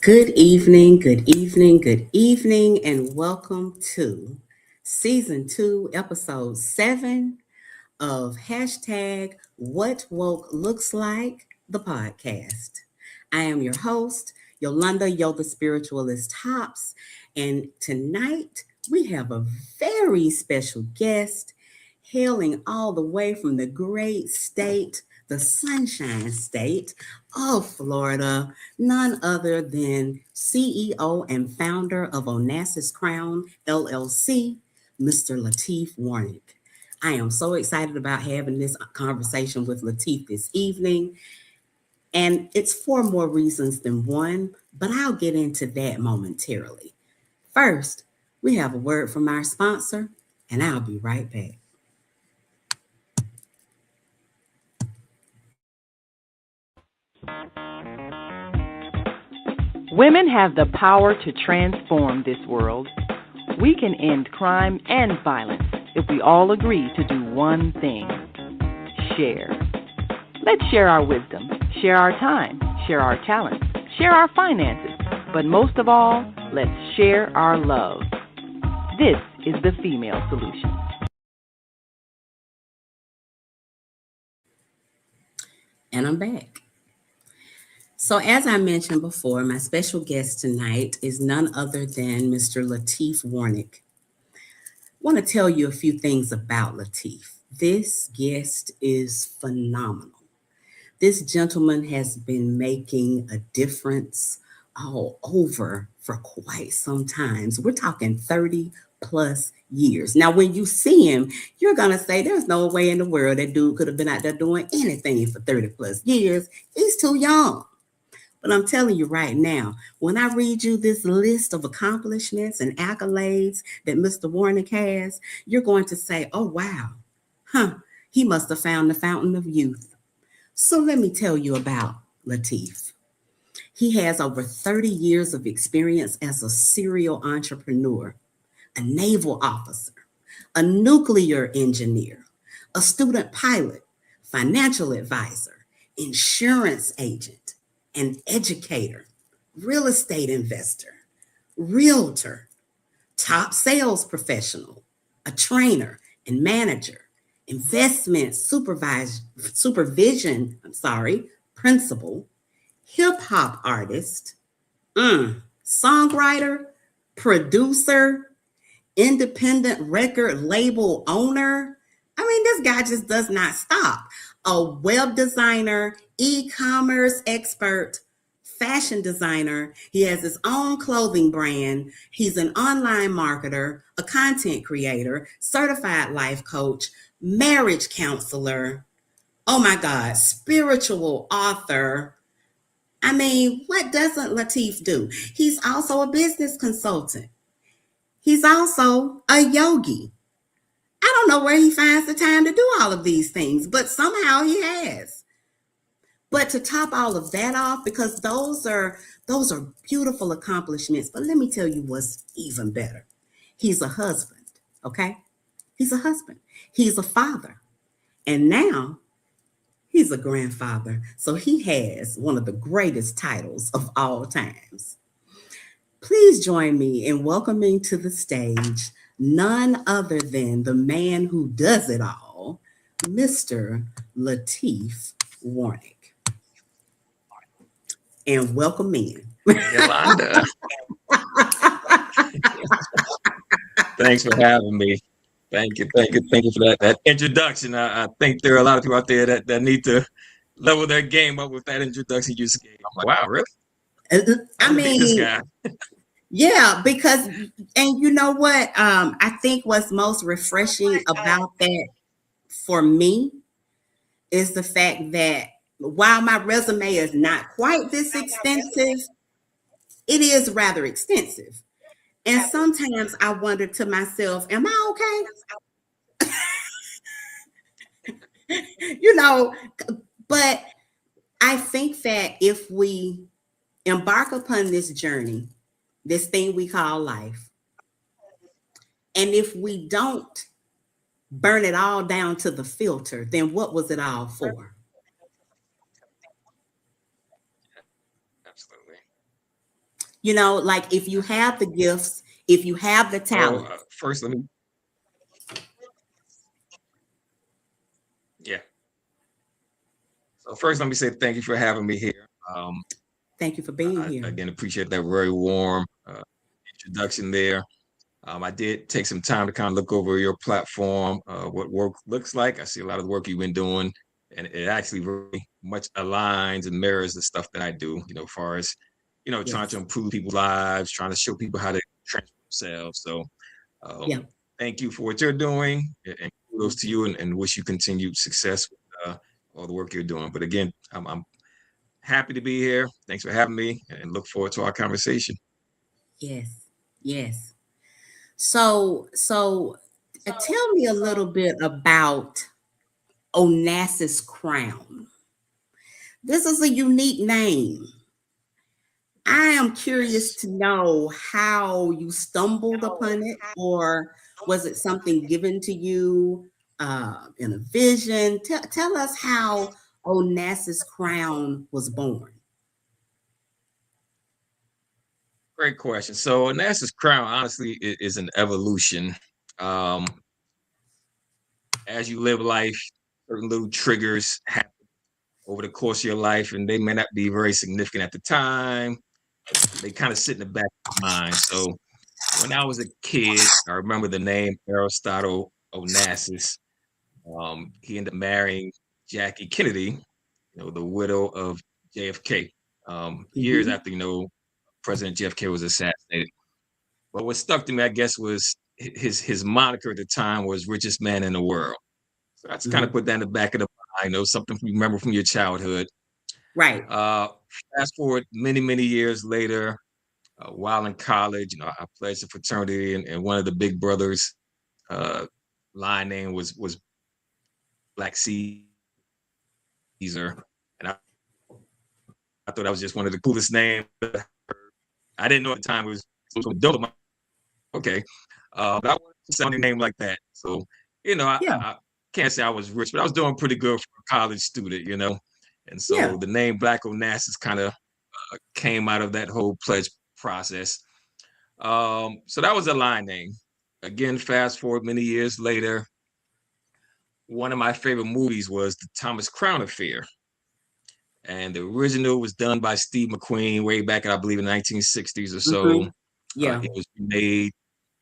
Good evening, good evening, good evening, and welcome to Season 2, Episode 7 of hashtag What Woke Looks Like, the podcast. I am your host, Yolanda Yoga Spiritualist Hops, and tonight we have a very special guest hailing all the way from the great state, the Sunshine State of Florida, none other than CEO and founder of Onassis Krown LLC, Mr. Lateef Warnick. I am so excited about having this conversation with Lateef this evening. And it's for more reasons than one, but I'll get into that momentarily. First, we have a word from our sponsor, and I'll be right back. Women have the power to transform this world. We can end crime and violence if we all agree to do one thing: share. Let's share our wisdom, share our time, share our talents, share our finances, but most of all, let's share our love. This is the female solution. And I'm back. So as I mentioned before, my special guest tonight is none other than Mr. Lateef Warnick. I want to tell you a few things about Lateef. This guest is phenomenal. This gentleman has been making a difference all over for quite some time. We're talking 30 plus years. Now, when you see him, you're going to say there's no way in the world that dude could have been out there doing anything for 30 plus years. He's too young. But I'm telling you right now, when I read you this list of accomplishments and accolades that Mr. Warnick has, you're going to say, oh, wow, he must have found the fountain of youth. So let me tell you about Lateef. He has over 30 years of experience as a serial entrepreneur, a naval officer, a nuclear engineer, a student pilot, financial advisor, insurance agent, an educator, real estate investor, realtor, top sales professional, a trainer and manager, investment supervision, principal, hip hop artist, songwriter, producer, independent record label owner. I mean, this guy just does not stop. A web designer, e-commerce expert, fashion designer. He has his own clothing brand. He's an online marketer, a content creator, certified life coach, marriage counselor. Oh my God, spiritual author. I mean, what doesn't Lateef do? He's also a business consultant. He's also a yogi. I don't know where he finds the time to do all of these things, but somehow he has. But to top all of that off, because those are beautiful accomplishments, but let me tell you what's even better. He's a husband, okay? He's a husband. He's a father. And now he's a grandfather. So he has one of the greatest titles of all times. Please join me in welcoming to the stage none other than the man who does it all, Mr. Lateef Warnick. And welcome in. Yolanda. Thanks for having me. Thank you for that introduction. I think there are a lot of people out there that need to level their game up with that introduction you just gave. I'm like, wow, really? I mean, this guy. Yeah, because, and you know what? I think what's most refreshing about that for me is the fact that while my resume is not quite this extensive, it is rather extensive. And sometimes I wonder to myself, am I okay? But I think that if we embark upon this journey, this thing we call life, and if we don't burn it all down to the filter, then what was it all for? Absolutely. Like if you have the gifts, if you have the So talent. first, let me, yeah. So first, let me say thank you for having me here. Thank you for being I here. again appreciate that very warm introduction there. I did take some time to kind of look over your platform, what work looks like. I see a lot of the work you've been doing, and it actually very much aligns and mirrors the stuff that I do, as far as, trying to Yes. improve people's lives, trying to show people how to transform themselves. So Yeah. thank you for what you're doing, and kudos to Mhm. you, and wish you continued success with all the work you're doing. But again, I'm happy to be here. Thanks for having me, and look forward to our conversation. Yes. Yes. So tell me a little bit about Onassis Krown. This is a unique name. I am curious Yes. to know how you stumbled upon it, or was it something given to you in a vision? Tell us how Onassis Crown was born. Great question. So NASA's crown, honestly, is an evolution. Um, as you live life, certain little triggers happen over the course of your life, and they may not be very significant at the time. They kind of sit in the back of your mind. So when I was a kid, I remember the name Aristotle Onassis. He ended up marrying Jackie Kennedy, the widow of JFK, years Hmm. after, President JFK was assassinated. But what stuck to me, I guess, was his moniker at the time was richest man in the world. So I just kind of Hmm. put that in the back of the mind, something you remember from your childhood. Right. Uh, Fast forward many, many years later, while in college, I pledged a fraternity, and one of the big brothers' uh, line name was Black Caesar, and I thought that was just one of the coolest names. I didn't know at the time it was dope. Okay. But I wanted to sound a name like that. So, Yeah. I can't say I was rich, but I was doing pretty good for a college student. And Yeah. so the name Black Onassis kind of came out of that whole pledge process. So that was a line name. Again, fast forward many years later, one of my favorite movies was the Thomas Crown Affair. And the original was done by Steve McQueen way back, I believe, in the 1960s or so. Hmm. Yeah. It was made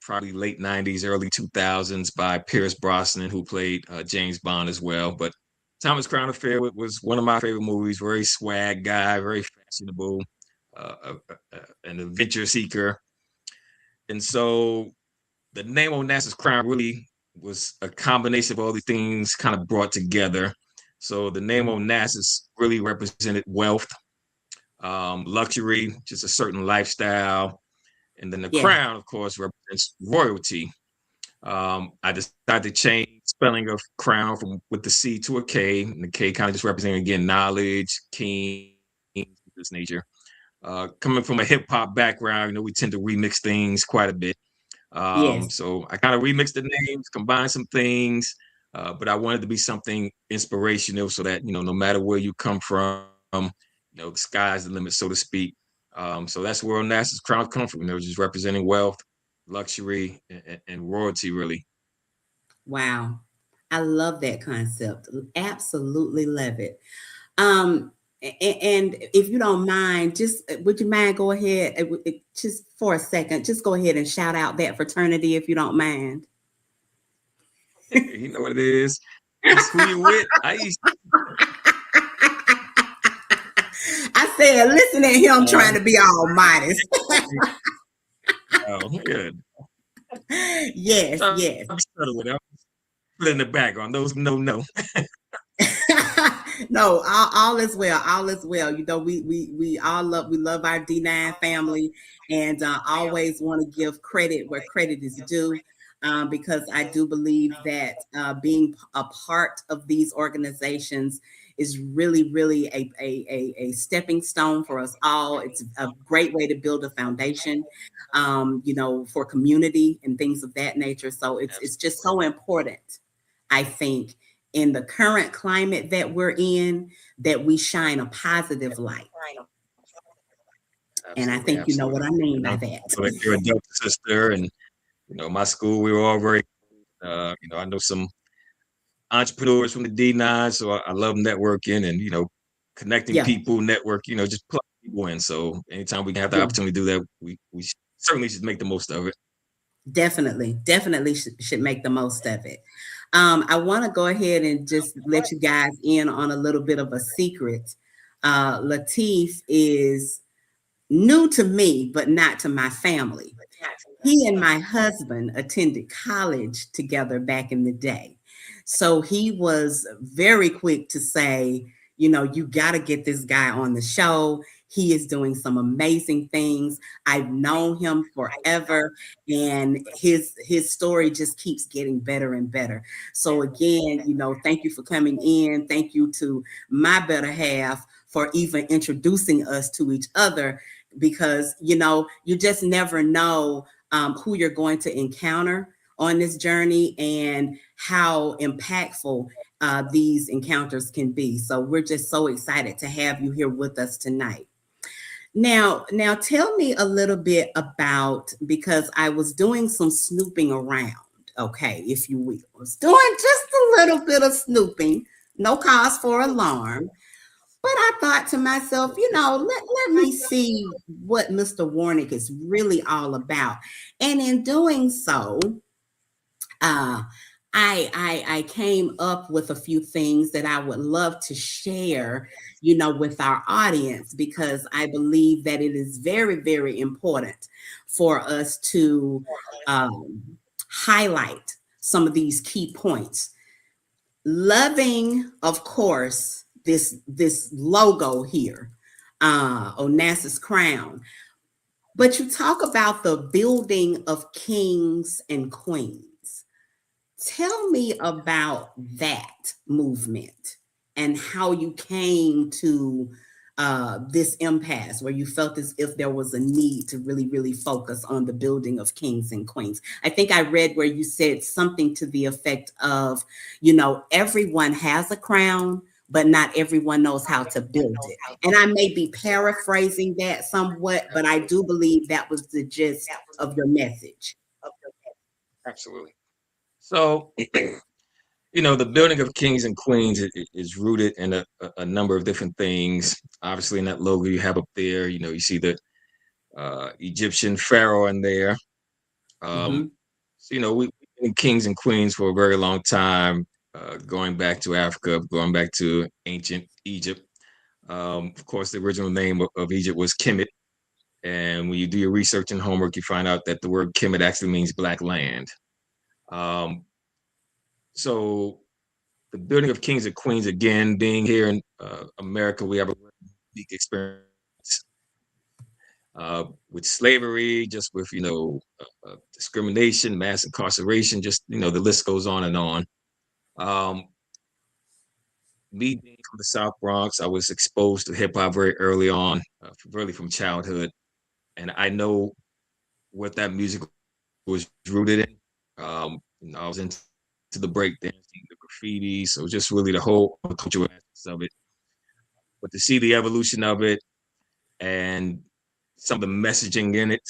probably late 90s, early 2000s by Pierce Brosnan, who played James Bond as well. But Thomas Crown Affair was one of my favorite movies. Very swag guy, very fashionable, an adventure seeker. And so the name Onassis Crown really was a combination of all these things kind of brought together. So the name Onassis really represented wealth, luxury, just a certain lifestyle. And then the Yes. crown, of course, represents royalty. I decided to change spelling of crown from with the C to a K, and the K kind of just representing again knowledge, king, this nature. Coming from a hip hop background, we tend to remix things quite a bit. Yes. So I kind of remixed the names, combined some things, but I wanted to be something inspirational so that no matter where you come from, the sky's the limit, so to speak. So that's where Onassis crown come from. Just representing wealth, luxury, and royalty, really. Wow. I love that concept. Absolutely love it. Um, and if you don't mind, just would you mind go ahead just for a second, just go ahead and shout out that fraternity if you don't mind. You know what it is. It's who you with. I used. I said, listen at him trying to be all modest. Oh, good. Yes, So yes. I'm subtle with it. Put it in the background. Those no. No, all is well. All is well. We all love our D9 family, and always want to give credit where credit is due, because I do believe that being a part of these organizations is really a stepping stone for us all. It's a great way to build a foundation, for community and things of that nature. So it's just Absolutely. so important, I think, in the current climate that we're in, that we shine a positive light. And I Absolutely, think you know what absolutely. I mean And by I'm that. like your adult sister, and my school, we were all very. I know some entrepreneurs from the D9, so I love networking and connecting Yeah, people, network. Just plug people in. So anytime we can have the yeah, opportunity to do that, we certainly should make the most of it. definitely should make the most of it. I want to go ahead and just let you guys in on a little bit of a secret. Lateef is new to me, but not to my family. He and my husband attended college together back in the day. So he was very quick to say, you got to get this guy on the show. He is doing some amazing things. I've known him forever, and his story just keeps getting better and better. So again, thank you for coming in. Thank you to my better half for even introducing us to each other, because you just never know who you're going to encounter on this journey and how impactful these encounters can be. So we're just so excited to have you here with us tonight. Now tell me a little bit about, because I was doing some snooping around, okay, if you will. I was doing just a little bit of snooping, no cause for alarm. But I thought to myself, let me see what Mr. Warnick is really all about. And in doing so, uh, I came up with a few things that I would love to share, with our audience, because I believe that it is very, very important for us to highlight some of these key points. Loving, of course, this logo here, Onassis Krown. But you talk about the building of kings and queens. Tell me about that movement and how you came to this impasse where you felt as if there was a need to really, really focus on the building of kings and queens. I think I read where you said something to the effect of, everyone has a crown, but not everyone knows how to build it. And I may be paraphrasing that somewhat, but I do believe that was the gist of your message. Absolutely. So, the building of kings and queens is rooted in a number of different things. Obviously, in that logo you have up there, you see the Egyptian pharaoh in there. Um, Mm-hmm. so, we've been kings and queens for a very long time, going back to Africa, going back to ancient Egypt. Of course, the original name of Egypt was Kemet. And when you do your research and homework, you find out that the word Kemet actually means black land. Um, so the building of kings and queens, again, being here in America, we have a unique experience with slavery, just with discrimination, mass incarceration, just the list goes on and on. Um, Me being from the South Bronx, I was exposed to hip hop very early on, really from childhood, and I know what that music was rooted in. I was into the breakdancing, the graffiti, so just really the whole cultural aspects of it. But to see the evolution of it and some of the messaging in it,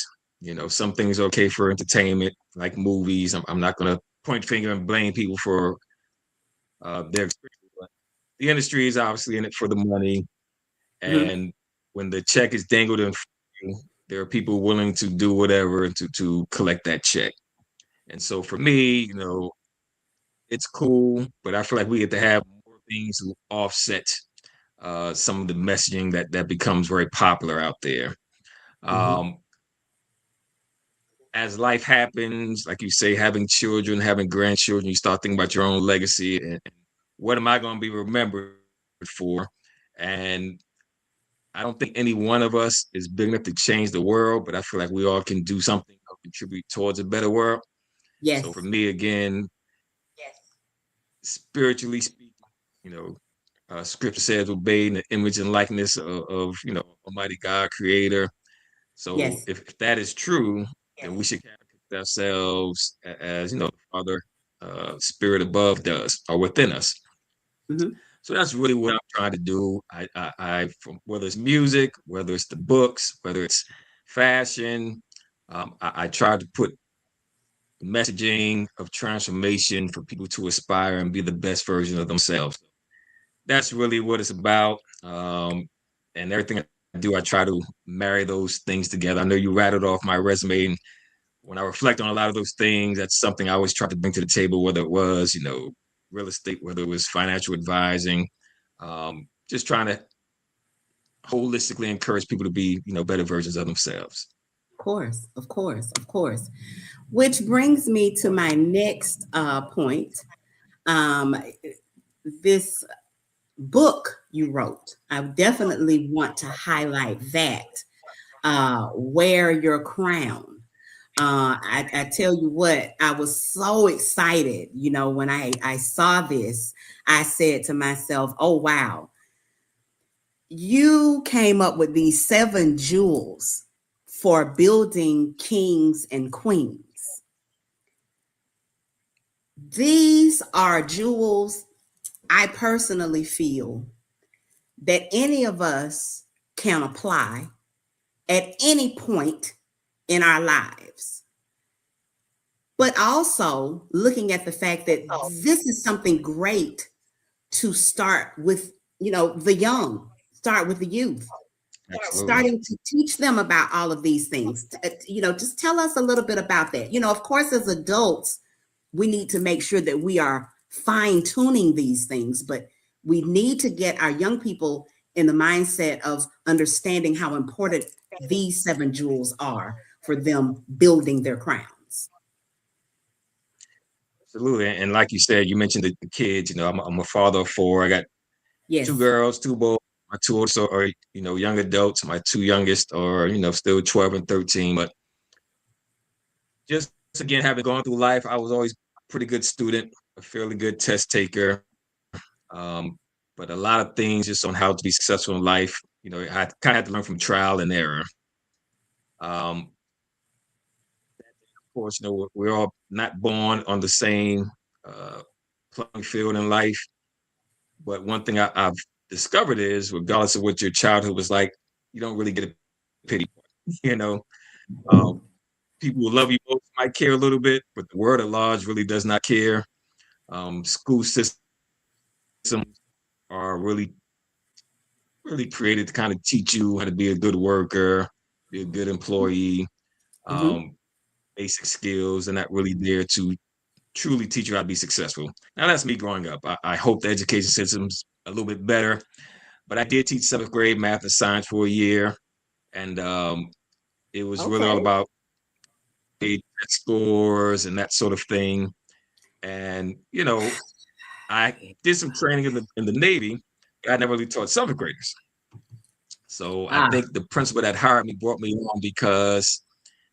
some things are okay for entertainment, like movies. I'm not going to point finger and blame people for their experience, but the industry is obviously in it for the money. Mm-hmm. And when the check is dangled in front of you, there are people willing to do whatever to collect that check. And so for me, it's cool, but I feel like we get to have more things to offset some of the messaging that becomes very popular out there. Mm-hmm. Um, as life happens, like you say, having children, having grandchildren, you start thinking about your own legacy and what am I going to be remembered for? And I don't think any one of us is big enough to change the world, but I feel like we all can do something to contribute towards a better world. So for Yes. me, again, spiritually speaking, you know, scripture says obey in the image and likeness of Almighty God, Creator. So Yes. if that is true, then we should characterize ourselves as the Father, Spirit above does or within us. Mm-hmm. So that's really what I'm trying to do. From, whether it's music, whether it's the books, whether it's fashion, I try to put messaging of transformation for people to aspire and be the best version of themselves. That's really what it's about. And everything I do, I try to marry those things together. I know you rattled off my resume, and when I reflect on a lot of those things, that's something I always tried to bring to the table, whether it was, real estate, whether it was financial advising, just trying to holistically encourage people to be, better versions of themselves. Of course, of course, of course. Which brings me to my next point. Um, this book you wrote, I definitely want to highlight that. Wear your crown. I tell you what, I was so excited. When I saw this, I said to myself, oh, wow, you came up with these 7 jewels for building kings and queens. These are jewels I personally feel that any of us can apply at any point in our lives. But also looking at the fact that this is something great to start with, the young, start with the youth, Absolutely. starting to teach them about all of these things. Just tell us a little bit about that. Of course, as adults, we need to make sure that we are fine tuning these things, but we need to get our young people in the mindset of understanding how important these 7 jewels are for them building their crowns. Absolutely. And like you said, you mentioned the kids, I'm a father of 4. I got 2 Yes. girls, 2 boys. My 2 also are, young adults. My 2 youngest are, still 12 and 13. But just again, having gone through life, I was always a pretty good student, a fairly good test taker. But a lot of things just on how to be successful in life, I kind of had to learn from trial and error. Of course, we're all not born on the same uh, playing field in life. But one thing I've discovered is, regardless of what your childhood was like, you don't really get a pity party. You know, um, people who love you most might care a little bit, but the world at large really does not care. School systems are really created to kind of teach you how to be a good worker, be a good employee, Mm-hmm. um, basic skills, and not really there to truly teach you how to be successful. Now that's me growing up. I hope the education system's a little bit better, but I did teach 7th grade math and science for a year, and it was really all Okay. about scores and that sort of thing. And I did some training in the Navy. I never really taught 7th graders. So I Ah, think the principal that hired me brought me on because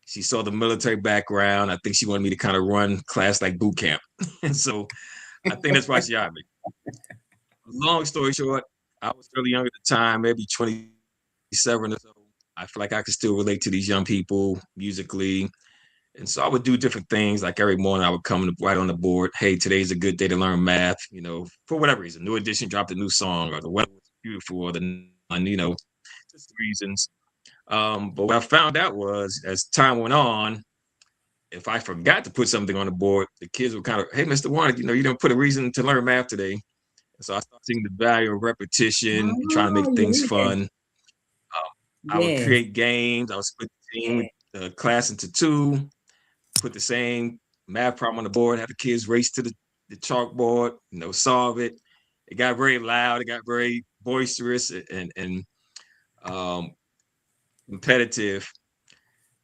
she saw the military background. I think she wanted me to kind of run class like boot camp. And so I think that's why she hired me. Long story short, I was fairly young at the time, maybe 27 or so. I feel like I could still relate to these young people musically. And so I would do different things. Like every morning, I would come right on the board. Hey, today's a good day to learn math. For whatever reason, New Edition dropped a new song, or the weather was beautiful, or the just reasons. But what I found out was, as time went on, if I forgot to put something on the board, the kids would kind of, hey, Mr. Warnick, you didn't put a reason to learn math today. And so I started seeing the value of repetition and trying to make oh, things yes. fun. I would Yes. create games. I would split the team, the class into 2, put the same math problem on the board, have the kids race to the chalkboard, solve it. It got very loud. It got very boisterous and um, competitive.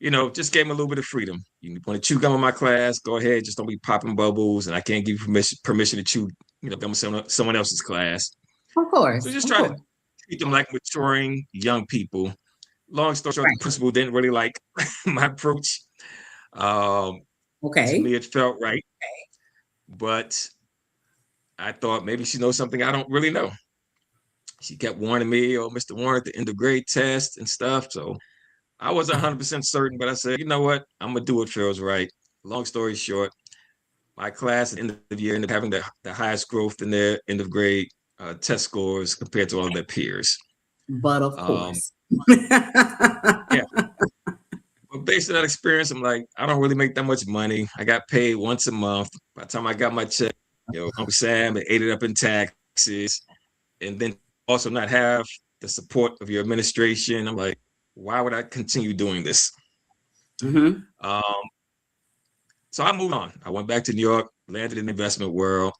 Just gave them a little bit of freedom. You want to chew gum in my class? Go ahead. Just don't be popping bubbles, and I can't give you permission to chew, gum in someone else's class. Of So course. just Of try to course. treat them like maturing young people. Long story short, the Right. principal didn't really like my approach. Um, to Okay. me, it felt right, but I thought maybe she knows something I don't really know. She kept warning me, oh, Mr. Warren, at the end of grade test and stuff. So I wasn't 100% certain, but I said, you know what? I'm going to do what feels right. Long story short, my class at the end of the year ended up having the highest growth in their end of grade test scores compared to all of their peers. But of Um, course. yeah, but based on that experience, I'm like, I don't really make that much money. I got paid once a month. By the time I got my check, Uncle Sam ate it up in taxes, and then also not have the support of your administration. I'm like, why would I continue doing this? Mm-hmm. Um, so I moved on. I went back to New York, landed in the investment world.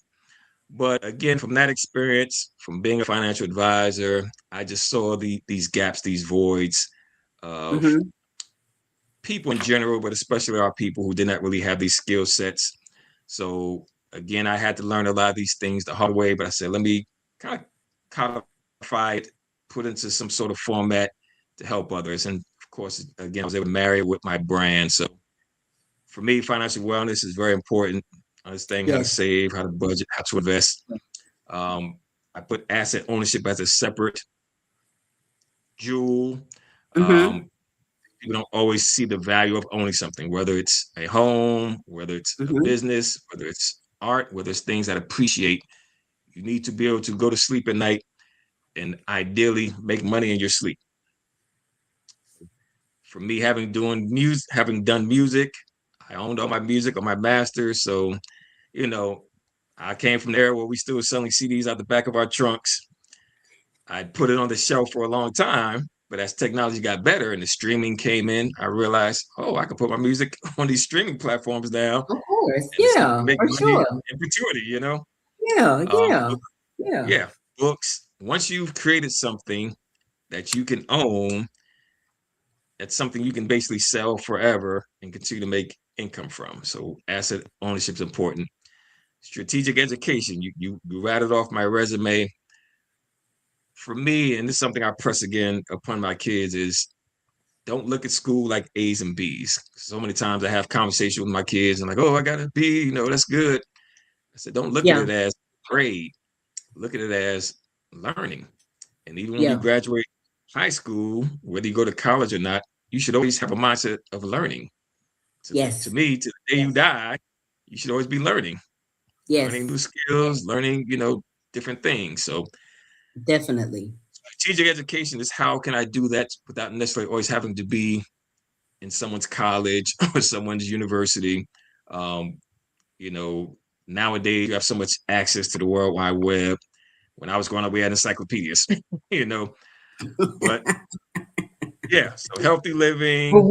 But again, from that experience, from being a financial advisor, I just saw these gaps, these voids of Mm-hmm. people in general, but especially our people who did not really have these skill sets. So again, I had to learn a lot of these things the hard way, but I said, let me kind of codify it, put into some sort of format to help others. And of course, again, I was able to marry it with my brand. So for me, financial wellness is very important. Understanding how to Yes. save, how to budget, how to invest. Um, I put asset ownership as a separate jewel. Mm-hmm. Um, People don't always see the value of owning something, whether it's a home, whether it's a Mm-hmm. business, whether it's art, whether it's things that appreciate. You need to be able to go to sleep at night and ideally make money in your sleep. For me, having done music, I owned all my music, all my masters. So, you know, I came from there where we still were selling CDs out the back of our trunks. I put it on the shelf for a long time, but as technology got better and the streaming came in, I realized, oh, I can put my music on these streaming platforms now Of course. and start Yeah, making for money sure. in perpetuity. Yeah, yeah, But yeah. yeah, books. Once you've created something that you can own, that's something you can basically sell forever and continue to make income from. So asset ownership is important. Strategic education. You rattled off my resume. For me, and this is something I press again upon my kids, is don't look at school like A's and B's. So many times I have conversations with my kids and like, oh, I got a B, that's good. I said, don't look at Yeah, it as grade. Look at it as learning. And even when you yeah. graduate high school, whether you go to college or not, you should always have a mindset of learning. To Yes, me, to the day you die, you should always be learning new yes, skills, learning, different things. So definitely. strategic education is how can I do that without necessarily always having to be in someone's college or someone's university. Um, you know, Nowadays you have so much access to the World Wide Web. When I was growing up, we had encyclopedias, you know. But yeah, so healthy living, When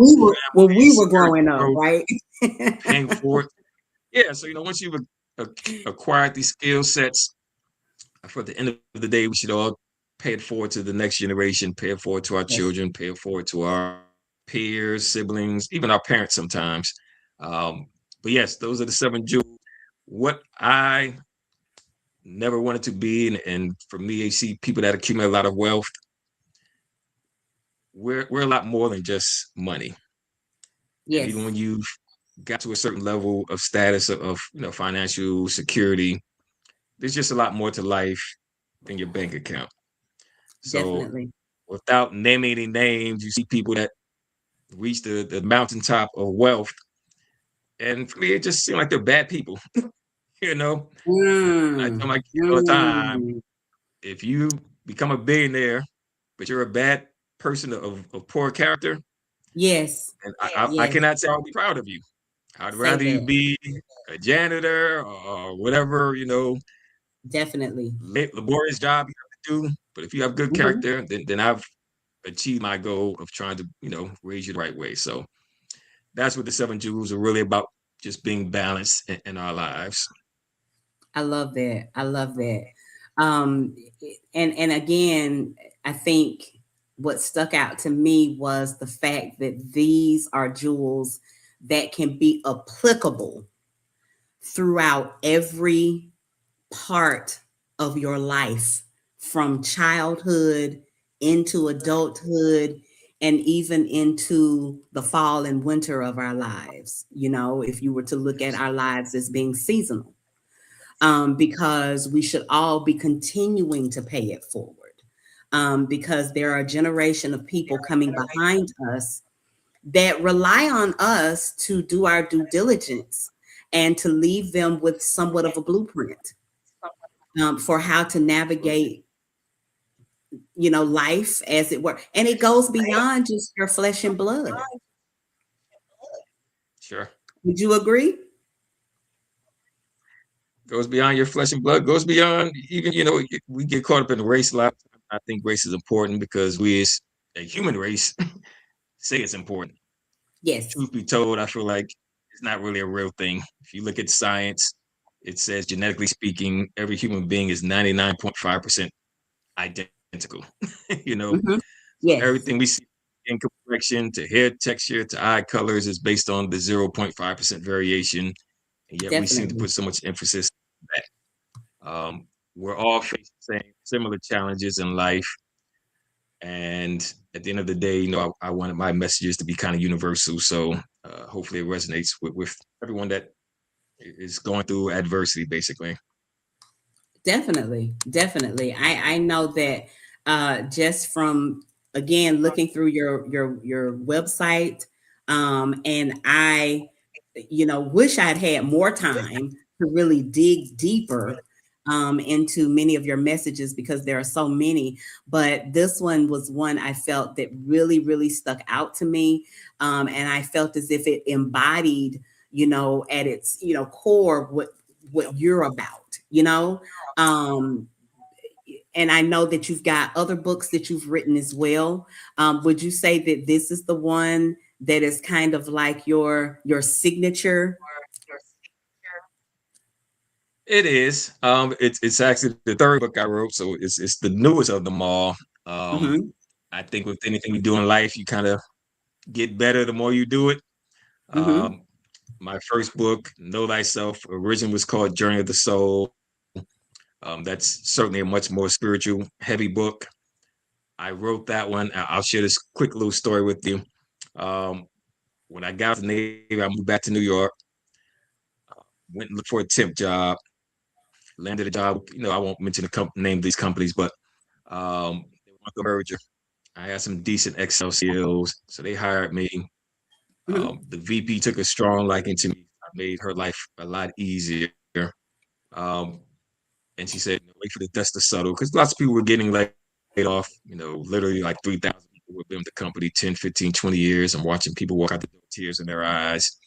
family, we were spiritual growing up, growth, right? paying for it. Yeah, so once you've acquired these skill sets, for the end of the day, we should all pay it forward to the next generation, pay it forward to our Yes, children, pay it forward to our peers, siblings, even our parents sometimes. Um, but yes, those are the seven jewels. What I never wanted to be, and for me, you see people that accumulate a lot of wealth. We're a lot more than just money. And even when yes, you've got to a certain level of status of financial security, there's just a lot more to life than your bank account. So definitely. without naming any names, you see people that reach the mountaintop of wealth. And for me, it just seemed like they're bad people. you know, I tell Mm, my kids all the time, mm. if you become a billionaire, but you're a bad person of poor character, Yes, and I yes. cannot say I'll be proud of you. I'd Say rather you that. be a janitor or whatever, Definitely. laborious job you have to do. But if you have good Hmm. character, then I've achieved my goal of trying to, raise you the right way. So that's what the seven jewels are really about, just being balanced in our lives. I love that. I love that. Um, and again, I think what stuck out to me was the fact that these are jewels that can be applicable throughout every part of your life, from childhood into adulthood and even into the fall and winter of our lives. If you were to look at our lives as being seasonal, because we should all be continuing to pay it forward. Because there are a generation of people coming behind us that rely on us to do our due diligence and to leave them with somewhat of a blueprint. for how to navigate, life as it were. And it goes beyond just your flesh and blood. Sure. Would you agree? Goes beyond your flesh and blood, goes beyond even, we get caught up in the race a lot. I think race is important because we as a human race say it's important. Yes. Truth be told, I feel like it's not really a real thing. If you look at science, it says genetically speaking, every human being is 99.5% identical. Mhm. Yes, Everything we see in complexion to hair texture to eye colors is based on the 0.5% variation. And yet we seem to definitely. put so much emphasis on that. We're all facing similar challenges in life. And at the end of the day, I wanted my messages to be kind of universal. So hopefully it resonates with everyone that is going through adversity, basically. Definitely, definitely. I know that just from, again, looking through your website, and I, wish I'd had more time to really dig deeper into many of your messages because there are so many. But this one was one I felt that really, really stuck out to me, and I felt as if it embodied, at its core what you're about. Um, and I know that you've got other books that you've written as well. Would you say that this is the one that is kind of like your signature? It is. It's actually the third book I wrote, so it's the newest of them all. Um, Mm-hmm. I think with anything you do in life, you kind of get better the more you do it. Mm-hmm. Um, my first book, Know Thyself, originally was called Journey of the Soul. That's certainly a much more spiritual, heavy book. I wrote that one. I'll share this quick little story with you. Um, when I got out of the Navy, I moved back to New York, went and looked for a temp job, landed a job. I won't mention the name of these companies, but they want the merger. I had some decent Excel skills, so they hired me. Mm-hmm. The VP took a strong liking to me. I made her life a lot easier. Um, and she said, wait for the dust to settle, because lots of people were getting laid off, literally like 3,000 people were been with the company 10, 15, 20 years. I'm watching people walk out the door, tears in their eyes.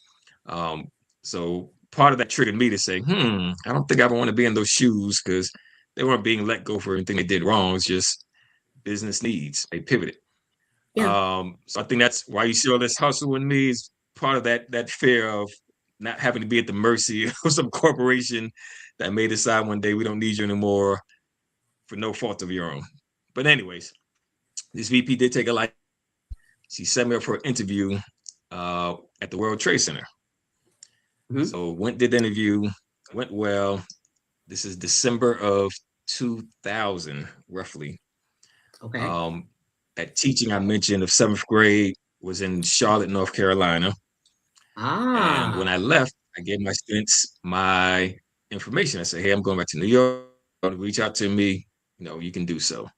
Um, so part of that triggered me to say, I don't think I want to be in those shoes, because they weren't being let go for anything they did wrong. It's just business needs. They pivoted. Yeah. So I think that's why you see all this hustle in me is part of that fear of not having to be at the mercy of some corporation that may decide one day we don't need you anymore for no fault of your own. But anyways, this VP did take a life. She set me up for an interview at the World Trade Center. Mm-hmm. So did the interview, went well. This is December of 2000, roughly. Okay. Um, that teaching I mentioned of seventh grade was in Charlotte, North Carolina. And when Ah. I left, I gave my students my information. I said, hey, I'm going back to New York. Reach out to me. You can do so.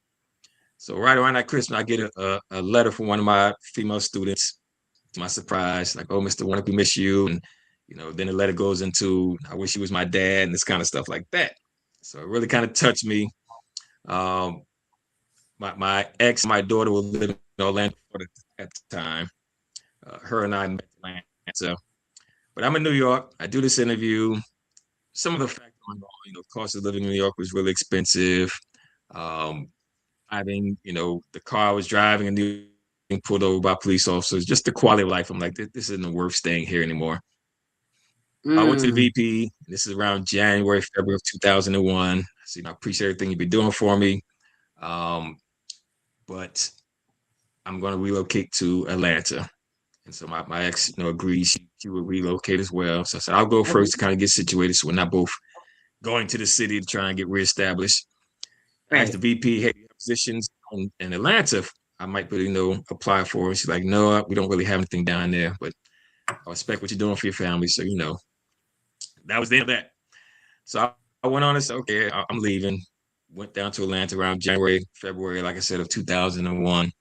So right around that Christmas, I get a letter from one of my female students. To my surprise, like, oh, Mr. Warnick, we miss you. And, then the letter goes into, I wish he was my dad and this kind of stuff like that. So it really kind of touched me. Um, my ex, my daughter were living in Orlando at the time. Her and I met in Atlanta. But I'm in New York. I do this interview. Some of the factors going on, cost of living in New York was really expensive. Um, the car I was driving and being pulled over by police officers, just the quality of life. I'm like, this isn't worth staying here anymore. I went to the Mm. VP. This is around January, February of 2001. So, I appreciate everything you've been doing for me. Um, but I'm going to relocate to Atlanta. And so my ex, agreed she would relocate as well. So I said, I'll go Okay. first to kind of get situated so we're not both going to the city to try and get reestablished. I asked the Right. VP, hey, positions in Atlanta I might put, apply for. And she's like, no, we don't really have anything down there, but I respect what you're doing for your family. So, that was the end of that. So I went on and said, okay, I'm leaving. Went down to Atlanta around January, February, like I said, of 2001.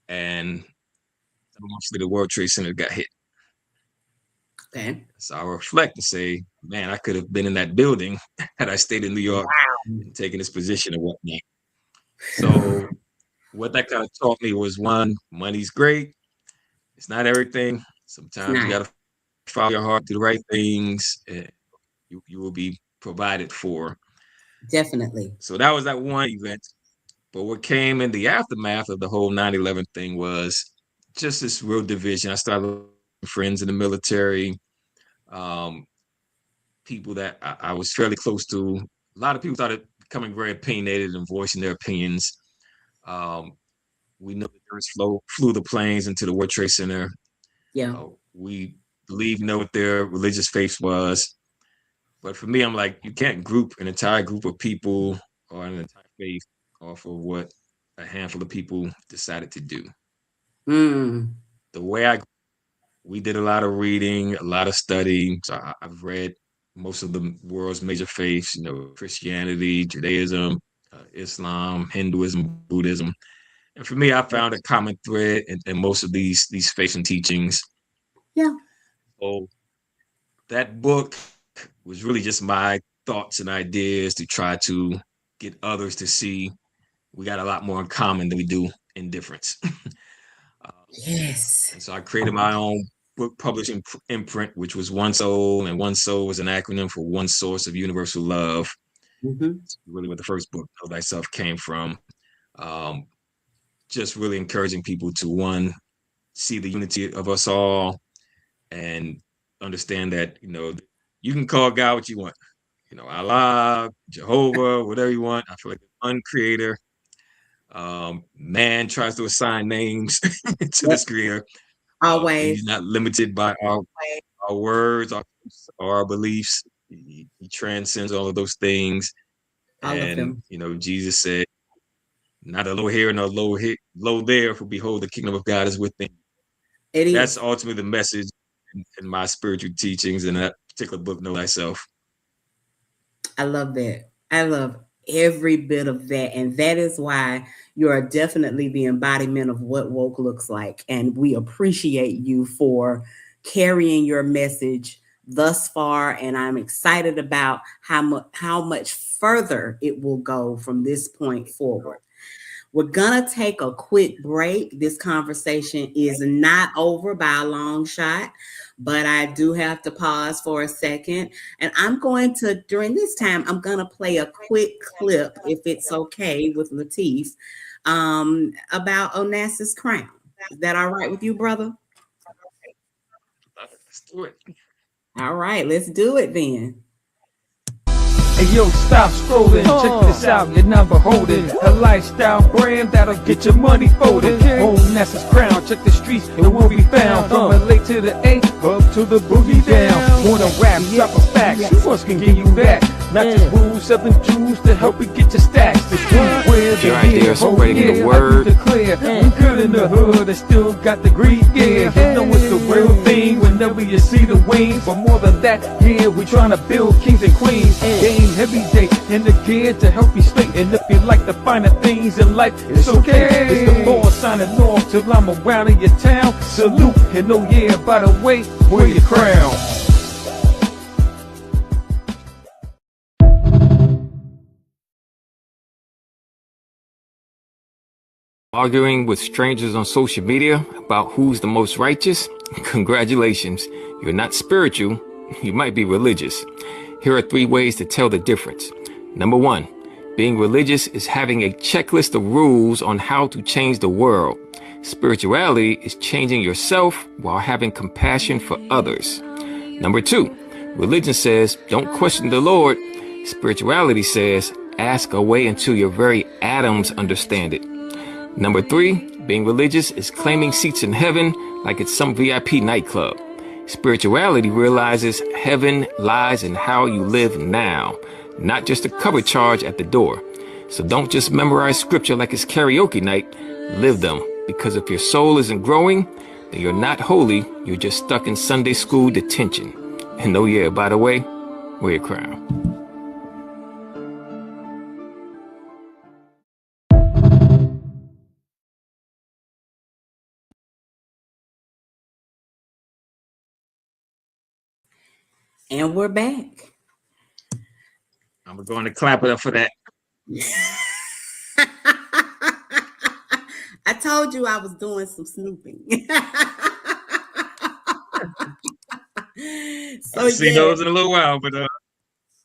And 7 months later, the World Trade Center got hit. Okay. So I reflect and say, man, I could have been in that building had I stayed in New York. and taking this position and whatnot. So what that kind of taught me was, one, money's great. It's not everything. Sometimes you got to follow your heart, do the right things, and you will be provided for. Definitely. So that was that one event. But what came in the aftermath of the whole 9/11 thing was just this real division. I started friends in the military, um, people that I was fairly close to. A lot of people started becoming very opinionated and voicing their opinions. Um, we know the Brits flew the planes into the World Trade Center. Yeah. We believe know what their religious faith was. But for me, I'm like, you can't group an entire group of people or an entire faith off of what a handful of people decided to do. Mm. The way we did a lot of reading, a lot of study. So I've read most of the world's major faiths, Christianity, Judaism, Islam, Hinduism, Buddhism. And for me, I found a common thread in most of these faiths and teachings. Yeah. So that book was really just my thoughts and ideas to try to get others to see we got a lot more in common than we do in difference. Yes. And so I created my own book publishing imprint, which was One Soul, and One Soul was an acronym for One Source of Universal Love. Mm-hmm. It's really what the first book, Know Thyself, came from. Um, just really encouraging people to, one, see the unity of us all and understand that, you can call God what you want. Allah, Jehovah, whatever you want. I feel like one creator. Man tries to assign names to this creator. He's Always. not limited by our words, our beliefs. He transcends all of those things. All of And, them. Jesus said, not a low here nor low there, for behold, the kingdom of God is within. It is. That's ultimately the message in my spiritual teachings in that particular book, Know Thyself. I love that. I love every bit of that. And that is why you are definitely the embodiment of what woke looks like. And we appreciate you for carrying your message thus far. And I'm excited about how much further it will go from this point forward. We're going to take a quick break. This conversation is not over by a long shot, but I do have to pause for a second. And I'm going to, during this time, I'm going to play a quick clip, if it's okay with Lateef, about Onassis Krown. Is that all right with you, brother? Let's do it. All right, let's do it then. Hey yo, stop scrolling, check this out, you're not beholden. A lifestyle brand that'll get your money folded. Onassis Krown, check the streets, it will be found. From LA to the A, up to the boogie down. Wanna rap, drop a fact, who else can give you that? Not just rules, selling jewels to help you get your stacks. The streetwear, the idea of spreading the word. We good in the hood and still got the greed, yeah. You know it's the real thing whenever you see the wings. But more than that, yeah, we tryna build kings and queens. Game every day in the gear to help you straight. And if you like the finer things in life, it's okay. It's the Lord signing off till I'm around in your town. Salute, and oh yeah, by the way, wear your crown. Arguing with strangers on social media about who's the most righteous? Congratulations, you're not spiritual, you might be religious. Here are 3 ways to tell the difference. Number 1, being religious is having a checklist of rules on how to change the world. Spirituality is changing yourself while having compassion for others. Number 2, religion says, don't question the Lord. Spirituality says, ask a way until your very atoms understand it. Number 3, being religious is claiming seats in heaven like it's some VIP nightclub. Spirituality realizes heaven lies in how you live now, not just a cover charge at the door. So don't just memorize scripture like it's karaoke night, live them. Because if your soul isn't growing, then you're not holy, you're just stuck in Sunday school detention. And oh yeah, by the way, wear your crown. And we're back. I'm going to clap it up for that. I told you I was doing some snooping. So See those in a little while, but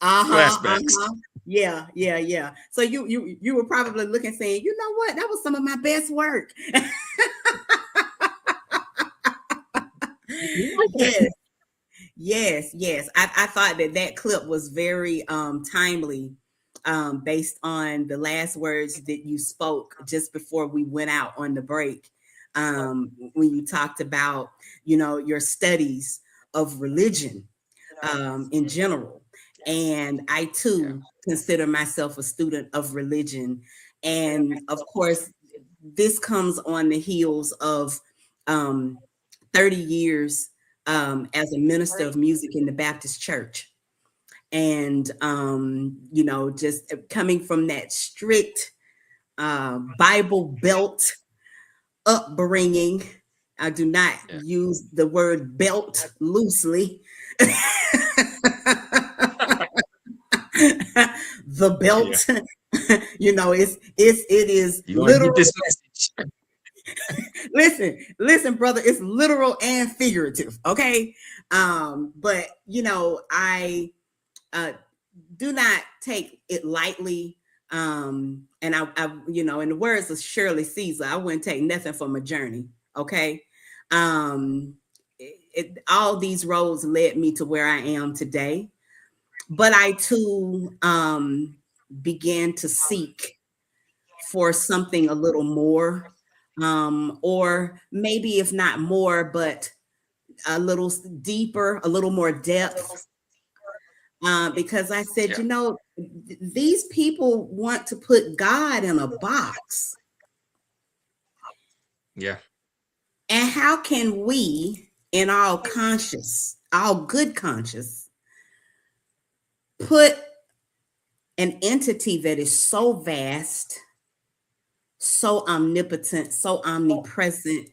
flashbacks. Yeah. So you were probably looking, saying, you know what, that was some of my best work. Yes. I thought that clip was very timely, based on the last words that you spoke just before we went out on the break, when you talked about, your studies of religion, in general. And I too consider myself a student of religion. And of course, this comes on the heels of 30 years as a minister of music in the Baptist church. And, just coming from that strict Bible belt upbringing. I do not use the word belt loosely. The belt, it is literal. This message. Listen, brother, it's literal and figurative. Okay. But I do not take it lightly. And I in the words of Shirley Caesar, I wouldn't take nothing from a journey. Okay. All these roads led me to where I am today. But I too began to seek for something a little more, or maybe if not more, but a little deeper, a little more depth. Because I said, these people want to put God in a box. Yeah. And how can we, in all good conscience, put an entity that is so vast, so omnipotent, so omnipresent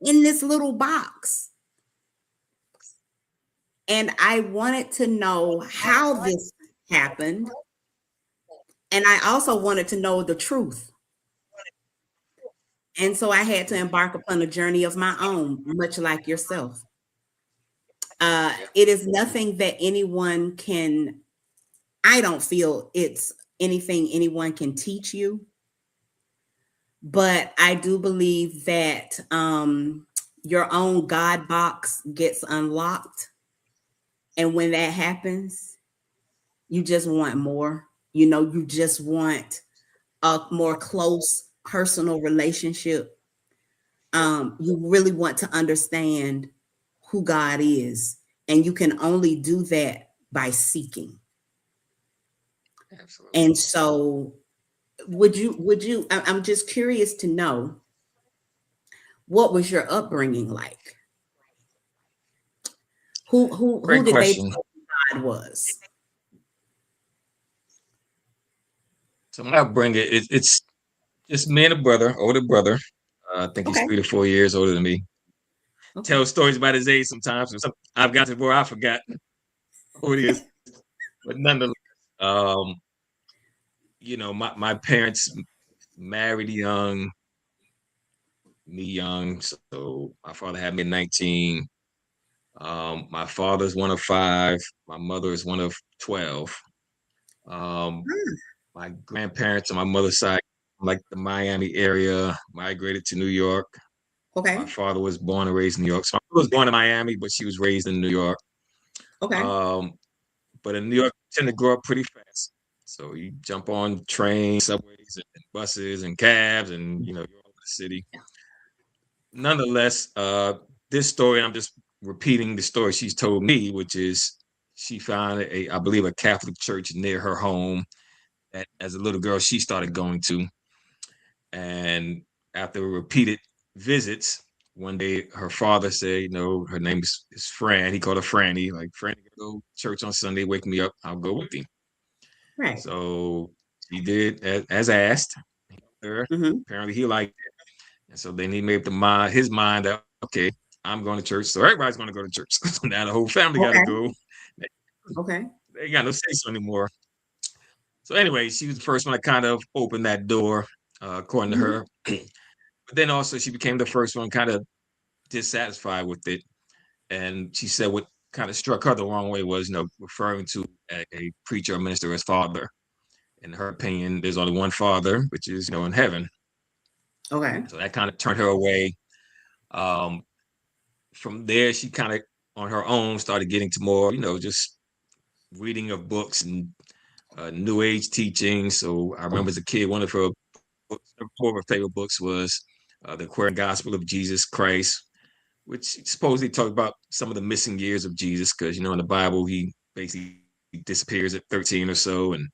in this little box? And I wanted to know how this happened. And I also wanted to know the truth. And so I had to embark upon a journey of my own, much like yourself. It is nothing that anyone can, I don't feel it's anything anyone can teach you. But I do believe that your own God box gets unlocked. And when that happens, you just want more. You just want a more close personal relationship. You really want to understand who God is. And you can only do that by seeking. Absolutely. And so would you, I'm just curious to know, what was your upbringing like? Who Great did question. they think God was? So my upbringing, it's just me and a brother, older brother. I think he's 3 to 4 years older than me. Okay. Tell stories about his age sometimes. I've got to where I forgot who it is. But nonetheless, my parents married young, me young. So my father had me at 19. My father's one of 5. My mother is one of 12. My grandparents on my mother's side, like the Miami area, migrated to New York. Okay. My father was born and raised in New York. So my mother was born in Miami, but she was raised in New York. Okay. But in New York, you tend to grow up pretty fast. So you jump on trains, subways, and buses and cabs, and you're over the city. Nonetheless, this story, I'm just repeating the story she's told me, which is she found I believe a Catholic church near her home that as a little girl she started going to. And after repeated visits, one day her father said, her name is Fran. He called her Franny. Like, Franny, go to church on Sunday, wake me up, I'll go with you. Right. So he did as asked. Apparently he liked it. And so then he made up his mind that, I'm going to church. So everybody's going to go to church. So now the whole family got to go. Okay. They ain't got no say so anymore. So anyway, she was the first one to kind of open that door, according to Mhm. her. But then also she became the first one kind of dissatisfied with it. And she said what kind of struck her the wrong way was, referring to a preacher or minister as father. In her opinion, there's only one father, which is, in heaven. Okay. So that kind of turned her away. Um, from there, she kind of on her own started getting to more, just reading of books and New Age teaching. So I remember as a kid, one of her books, four of her favorite books was The Queer Gospel of Jesus Christ, which supposedly talked about some of the missing years of Jesus, because in the Bible he basically disappears at 13 or so and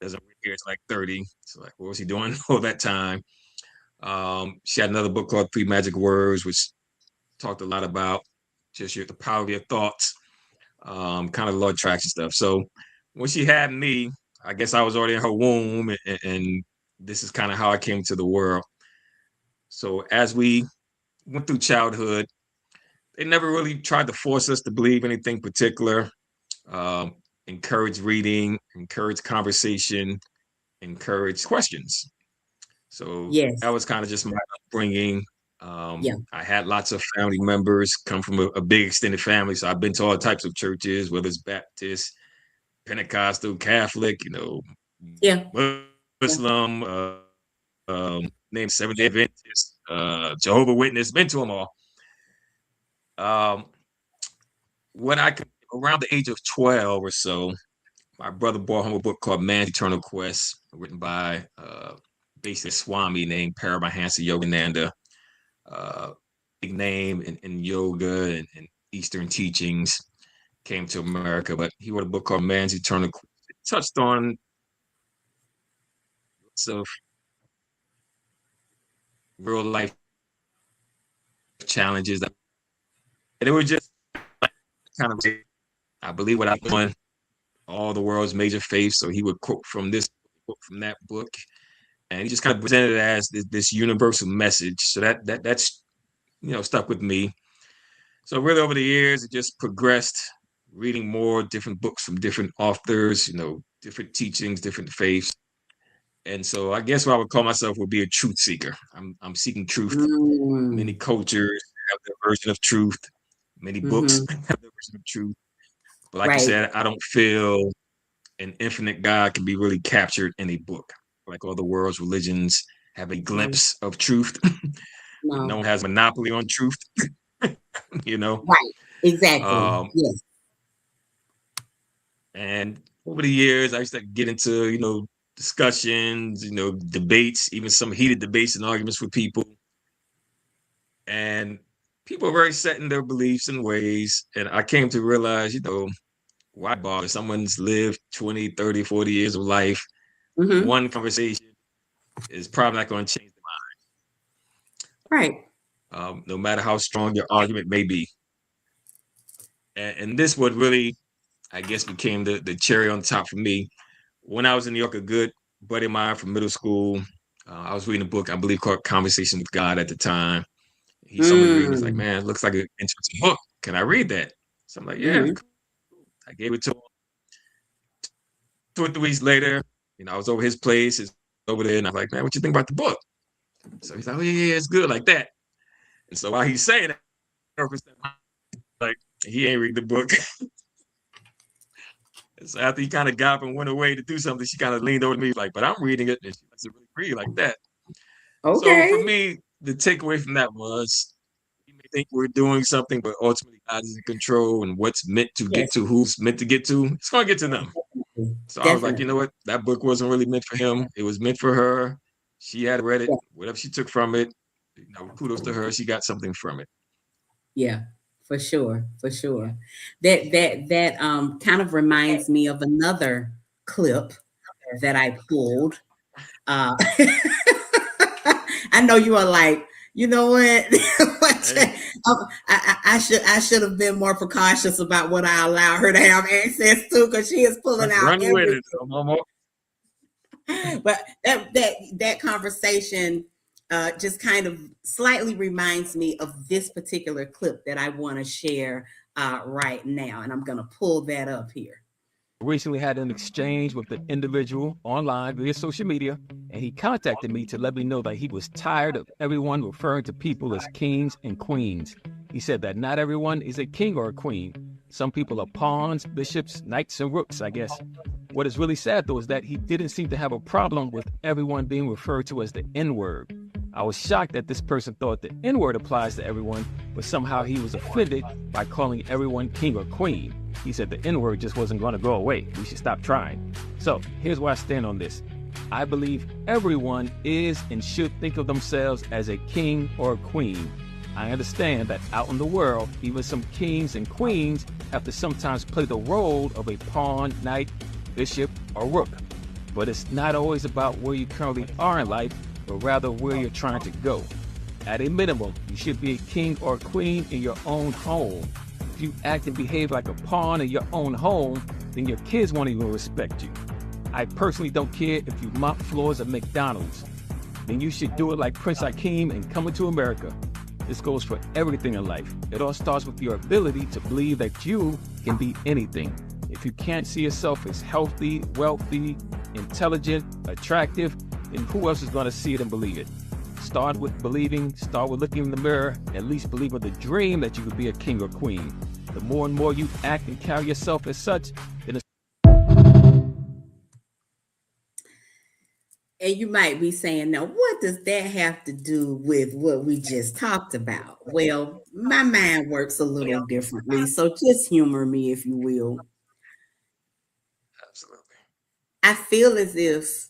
doesn't reappear to like 30. So like, what was he doing all that time? She had another book called Three Magic Words, which talked a lot about just the power of your thoughts, kind of law of attraction stuff. So when she had me, I guess I was already in her womb, and this is kind of how I came to the world. So as we went through childhood, they never really tried to force us to believe anything particular. Um, encourage reading, encourage conversation, encourage questions. So that Yes. was kind of just my upbringing. Yeah. I had lots of family members, come from a big extended family. So I've been to all types of churches, whether it's Baptist, Pentecostal, Catholic, Yeah. Muslim, name Seventh-day Adventist, Jehovah Witness, been to them all. When I could, around the age of 12 or so, my brother brought home a book called Man's Eternal Quest, written by basically a Swami named Paramahansa Yogananda, big name in yoga and Eastern teachings, came to America. But he wrote a book called Man's Eternal Quest. It touched on lots of real life challenges. And it was just kind of, I believe what I'm doing, all the world's major faiths. So he would quote from this book, from that book. And he just kind of presented it as this universal message. So that's stuck with me. So really over the years, it just progressed, reading more different books from different authors, different teachings, different faiths. And so I guess what I would call myself would be a truth seeker. I'm seeking truth. Many Mm. cultures have their version of truth. Many books Mm-hmm. have their version of truth. But like you Right. said, I don't feel an infinite God can be really captured in a book. Like all the world's religions have a No. glimpse of truth, but no No. one has a monopoly on truth, you know? Right. Exactly. Um, Yes. and over the years, I used to get into, discussions, debates, even some heated debates and arguments with people. And people are very set in their beliefs and ways. And I came to realize, why bother? Someone's lived 20, 30, 40 years of life. Mm-hmm. One conversation is probably not going to change Right. no matter how strong your argument may be. And this would really, I guess, became the cherry on top for me. When I was in New York, a good buddy of mine from middle school, I was reading a book, I believe, called Conversation with God at the time. He saw me reading. He's like, Mm. man, it looks like an interesting book. Can I read that? So I'm like, yeah. Mm-hmm. I gave it to him. 2 or 3 weeks later, I was over his place, over there, and I was like, man, what you think about the book? So he's like, oh, yeah, it's good like that. And so while he's saying that, like, he ain't read the book. So after he kind of got up and went away to do something, she kind of leaned over to me like, but I'm reading it. And she doesn't really read like that. So for Okay. me, the takeaway from that was we may think we're doing something, but ultimately God is in control, and what's meant to get Yes. to who's meant to get to, it's going to get to them. So I was like, you Definitely. know what? That book wasn't really meant for him. It was meant for her. She had read it. Yeah. Whatever she took from it, kudos to her. She got something from it. Yeah. For sure. For sure. That kind of reminds me of another clip that I pulled. Uh, I know you are like, you know what? Hey, I should have been more precautious about what I allow her to have access to, because she is pulling out run with everything. it. Mama. But that conversation just kind of slightly reminds me of this particular clip that I want to share right now, and I'm going to pull that up here. recently had an exchange with an individual online via social media, and he contacted me to let me know that he was tired of everyone referring to people as kings and queens. He said that not everyone is a king or a queen. Some people are pawns, bishops, knights, and rooks, I guess. What is really sad, though, is that he didn't seem to have a problem with everyone being referred to as the N-word. I was shocked that this person thought the N-word applies to everyone, but somehow he was offended by calling everyone king or queen. He said the N-word just wasn't going to go away. We should stop trying. So here's where I stand on this. I believe everyone is and should think of themselves as a king or a queen. I understand that out in the world, even some kings and queens have to sometimes play the role of a pawn, knight, bishop, or rook. But it's not always about where you currently are in life, but rather where you're trying to go. At a minimum, you should be a king or a queen in your own home. If you act and behave like a pawn in your own home, then your kids won't even respect you. I personally don't care if you mop floors at McDonald's. Then you should do it like Prince Hakeem and Coming to America. This goes for everything in life. It all starts with your ability to believe that you can be anything. If you can't see yourself as healthy, wealthy, intelligent, attractive, then who else is going to see it and believe it? Start with believing, start with looking in the mirror, at least believe in the dream that you could be a king or queen. The more and more you act and carry yourself as such, then it's... And you might be saying, now, what does that have to do with what we just talked about? Well, my mind works a little differently, so just humor me, if you will. Absolutely. I feel as if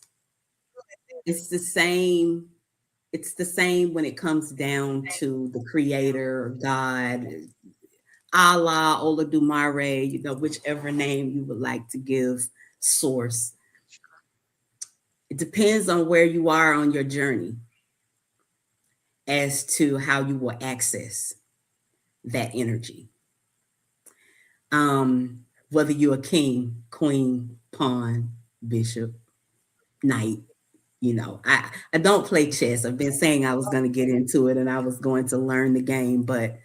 it's the same. It's the same when it comes down to the creator, God, Allah, Olodumare, whichever name you would like to give, source. It depends on where you are on your journey as to how you will access that energy. Whether you're a king, queen, pawn, bishop, knight, I don't play chess. I've been saying I was going to get into it and I was going to learn the game, but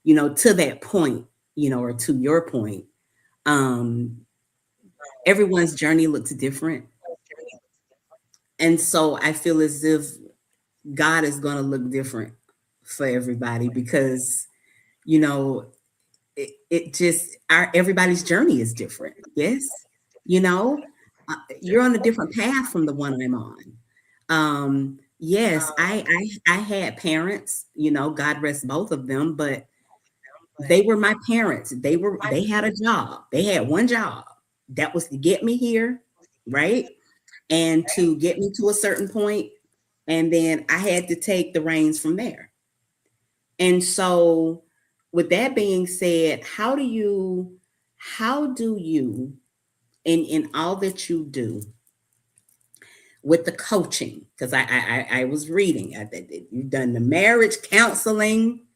to that point, or to your point, everyone's journey looks different. And so I feel as if God is going to look different for everybody because, everybody's journey is different. Yes. You're on a different path from the one I'm on. Yes, I had parents, God rest both of them, but they were my parents. They had a job. They had one job. That was to get me here, right? And to get me to a certain point. And then I had to take the reins from there. And so with that being said, how do you in all that you do with the coaching, because I was reading, you've done the marriage counseling.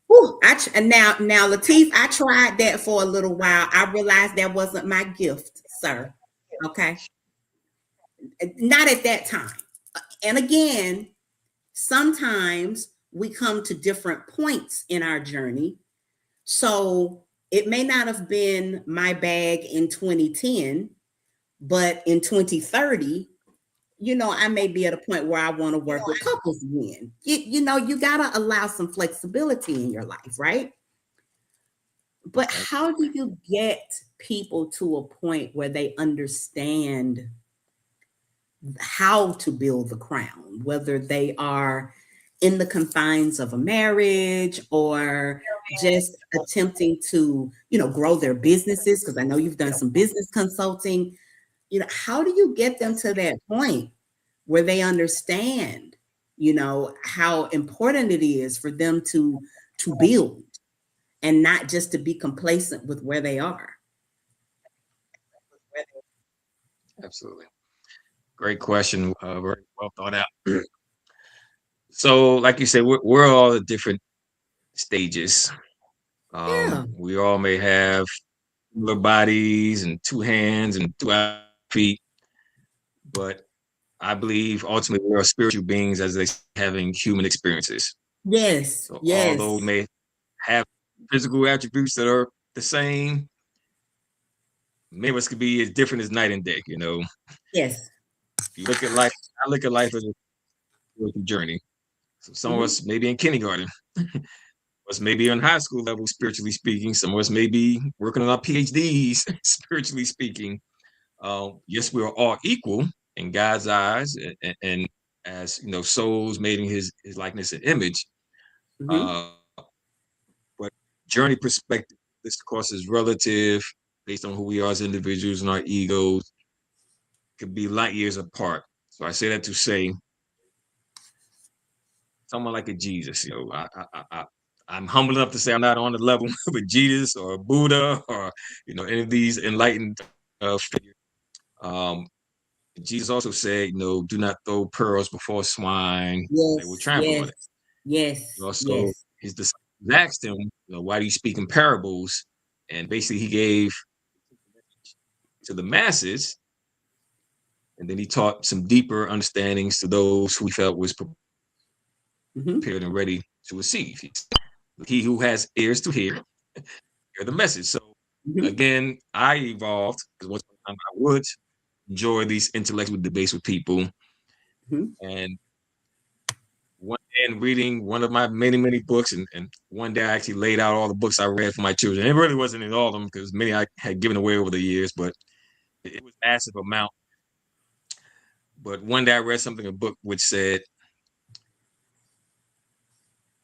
Whew, now Lateef, I tried that for a little while. I realized that wasn't my gift, sir. Okay. Not at that time. And again, sometimes we come to different points in our journey. So it may not have been my bag in 2010, but in 2030, I may be at a point where I want to work with couples again. You got to allow some flexibility in your life, right? But how do you get people to a point where they understand how to build the crown, whether they are in the confines of a marriage or just attempting to, grow their businesses? Because I know you've done some business consulting. How do you get them to that point where they understand, how important it is for them to build and not just to be complacent with where they are? Absolutely. Great question. Very well thought out. So, like you said, we're all at different stages. We all may have similar bodies and two hands and two feet, but I believe ultimately we are spiritual beings as they having human experiences. Yes. So yes. although we may have physical attributes that are the same, many of us could be as different as night and day. Yes. If you look at life, I look at life as a journey. So some of us may be in kindergarten, us may be on high school level, spiritually speaking. Some of us may be working on our PhDs, spiritually speaking. Yes, we are all equal in God's eyes, and as souls made in His likeness and image. But journey perspective, this of course is relative based on who we are as individuals and our egos. Could be light years apart. So I say that to say, someone like a Jesus, I'm humble enough to say I'm not on the level of a Jesus or a Buddha or any of these enlightened figures. Jesus also said, do not throw pearls before swine; they will trample on it. Yes. Also, his disciples asked him, why do you speak in parables? And basically, he gave to the masses, and then he taught some deeper understandings to those who he felt was prepared and ready to receive. He who has ears to hear the message. So again, I evolved because once upon a time I would enjoy these intellectual debates with people. And one day in reading one of my many books, and one day I actually laid out all the books I read for my children. It really wasn't in all of them because many I had given away over the years, but it was a massive amount. But one day I read something in a book which said,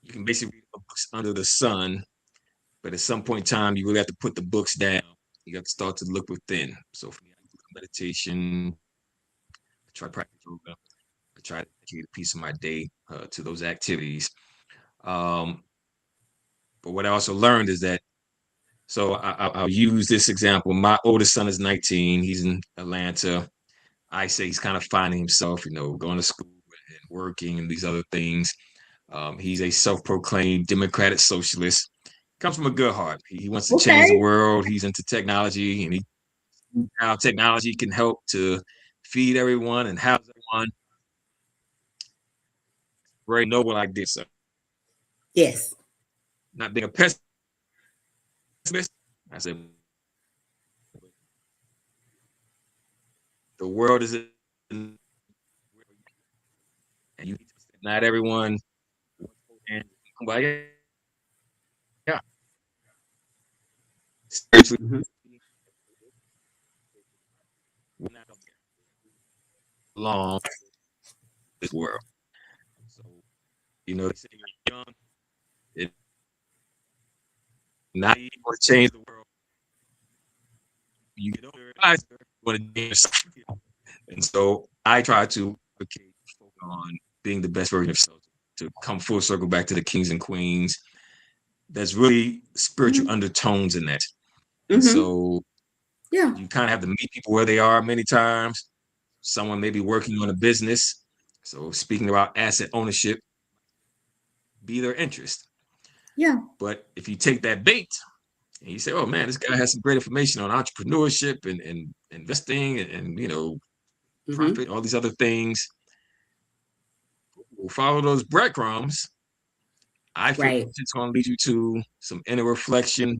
you can basically read books under the sun, but at some point in time, you really have to put the books down. You have to start to look within. So for me, I do meditation, I try to practice yoga, I try to dedicate a piece of my day to those activities. But what I also learned is that, so I'll use this example. My oldest son is 19. He's in Atlanta. I say he's kind of finding himself, going to school and working and these other things. He's a self-proclaimed democratic socialist. Comes from a good heart. He wants to change the world. He's into technology, and how technology can help to feed everyone and house everyone. Very noble idea, sir. Yes. Not being a pessimist, I said the world is and you not everyone. Yeah. Spiritually, we're not long this world. So, they say you're young, not even want to change the world. You get older, you want to change yourself. And so I try to focus on being the best version of yourself, to come full circle back to the kings and queens. There's really spiritual undertones in that. And so you kind of have to meet people where they are many times. Someone may be working on a business. So speaking about asset ownership, be their interest. Yeah. But if you take that bait and you say, oh man, this guy has some great information on entrepreneurship and investing and profit, all these other things, we'll follow those breadcrumbs. I feel it's going to lead you to some inner reflection,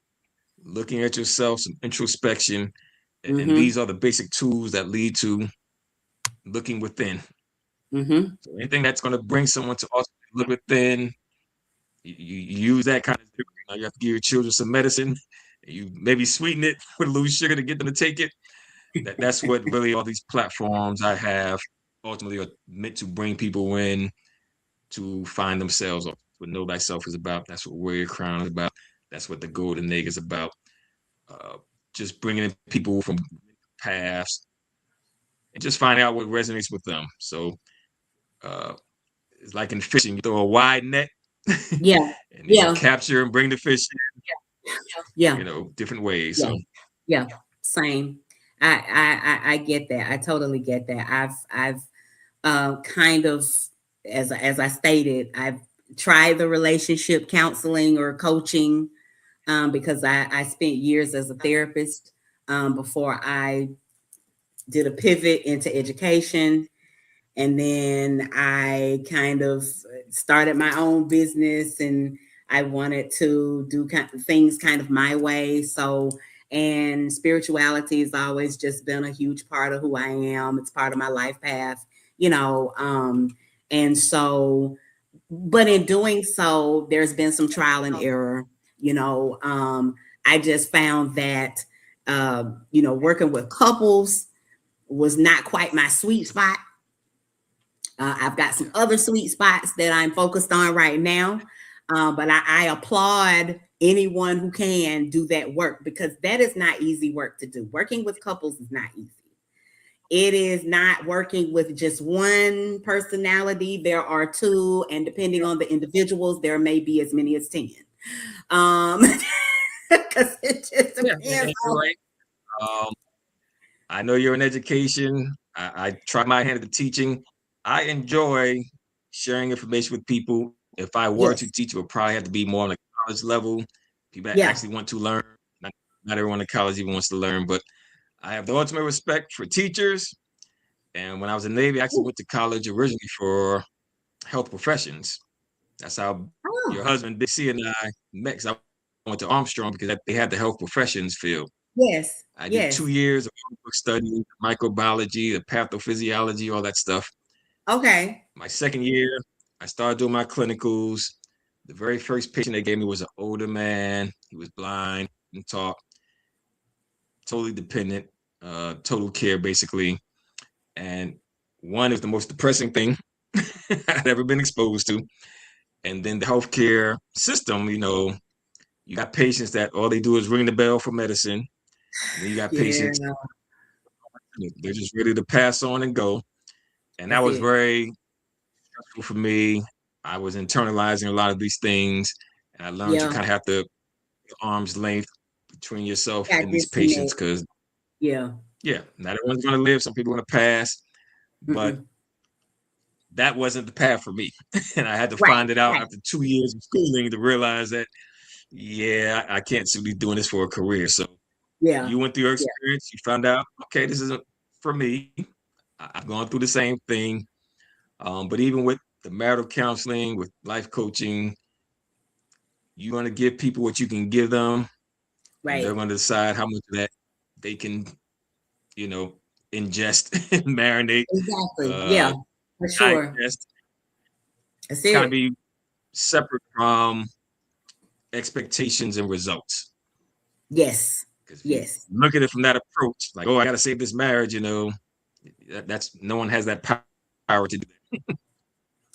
looking at yourself, some introspection. And these are the basic tools that lead to looking within. So anything that's going to bring someone to also look within, you use that kind of, you have to give your children some medicine. You maybe sweeten it with a little sugar to get them to take it. That's what really all these platforms I have ultimately are meant to bring people in to find themselves. That's what Know Thyself is about. That's what Warrior Krown is about. That's what the Golden Egg is about. Just bringing in people from paths and just finding out what resonates with them. So it's like in fishing, you throw a wide net. Yeah. And you capture and bring the fish in. Yeah. Different ways. Yeah. So yeah. Same. I get that. I totally get that. I've kind of, as I stated, I've tried the relationship counseling or coaching because I spent years as a therapist before I did a pivot into education. And then I kind of started my own business and I wanted to do things kind of my way. So And spirituality has always just been a huge part of who I am. It's part of my life path, you know. And so, but in doing so, there's been some trial and error, you know. I just found that, you know, working with couples was not quite my sweet spot. I've got some other sweet spots that I'm focused on right now. But I applaud anyone who can do that work, because that is not easy work to do. Working with couples is not easy. It is not working with just one personality. There are two, and depending on the individuals, there may be as many as 10. Because it just depends on. Right. I know you're in education. I try my hand at the teaching. I enjoy sharing information with people. If I were to teach, it would probably have to be more on a college level. People that actually want to learn. Not everyone in college even wants to learn, but I have the ultimate respect for teachers. And when I was in the Navy, I actually went to college originally for health professions. That's how your husband, DC, and I met. 'Cause I went to Armstrong because they had the health professions field. Yes. I did 2 years of studying microbiology, the pathophysiology, all that stuff. Okay. My second year, I started doing my clinicals. The very first patient they gave me was an older man. He was blind and talk, totally dependent, total care, basically. And one is the most depressing thing I'd ever been exposed to. And then the healthcare system, you know, you got patients that all they do is ring the bell for medicine. And then you got patients, they're just ready to pass on and go. And that was very stressful for me. I was internalizing a lot of these things, and I learned you kind of have to arm's length between yourself and these patients, because not everyone's going to live. Some people are going to pass, but that wasn't the path for me. And I had to find it out after 2 years of schooling to realize that, I can't simply be doing this for a career. So you went through your experience, you found out, okay, this isn't for me. I've gone through the same thing. But even with the marital counseling, with life coaching, you're going to give people what you can give them. Right. They're going to decide how much of that they can, you know, ingest and marinate. Exactly. For sure. Digest. It's got to be separate from expectations and results. Yes. Look at it from that approach, like, oh, I got to save this marriage, you know, that's no one has that power to do that.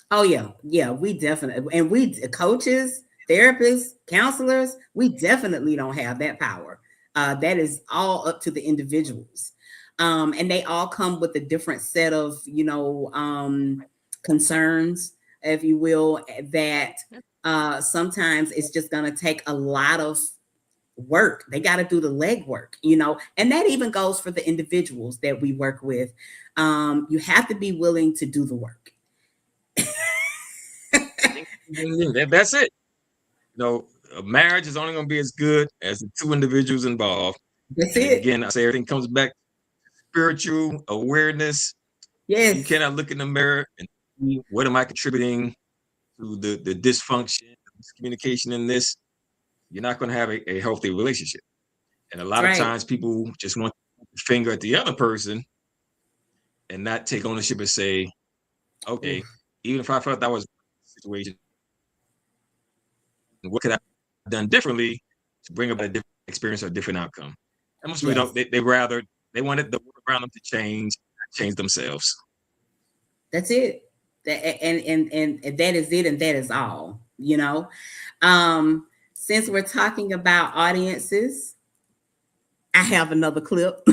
Oh yeah, we definitely, and we coaches, therapists, counselors, we definitely don't have that power. That is all up to the individuals, and they all come with a different set of, you know, concerns, if you will. That sometimes it's just going to take a lot of work. They got to do the legwork, you know, and that even goes for the individuals that we work with. You have to be willing to do the work. That's it. You know, a marriage is only going to be as good as the two individuals involved. That's it. Again, I say everything comes back to spiritual awareness. Yes. You cannot look in the mirror and see, what am I contributing to the dysfunction, miscommunication in this? You're not going to have a healthy relationship. And a lot of times people just want to point the finger at the other person and not take ownership and say, okay, even if I felt that was a situation, what could I have done differently to bring about a different experience or a different outcome? And most people don't. They wanted the world around them to change themselves. That's it. And that is it, and that is all. You know, since we're talking about audiences, I have another clip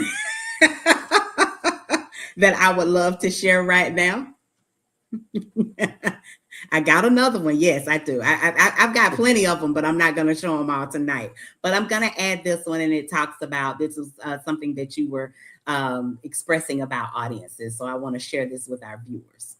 that I would love to share right now. I got another one. Yes, I do. I've got plenty of them, but I'm not going to show them all tonight. But I'm going to add this one, and it talks about, this is something that you were expressing about audiences. So I want to share this with our viewers.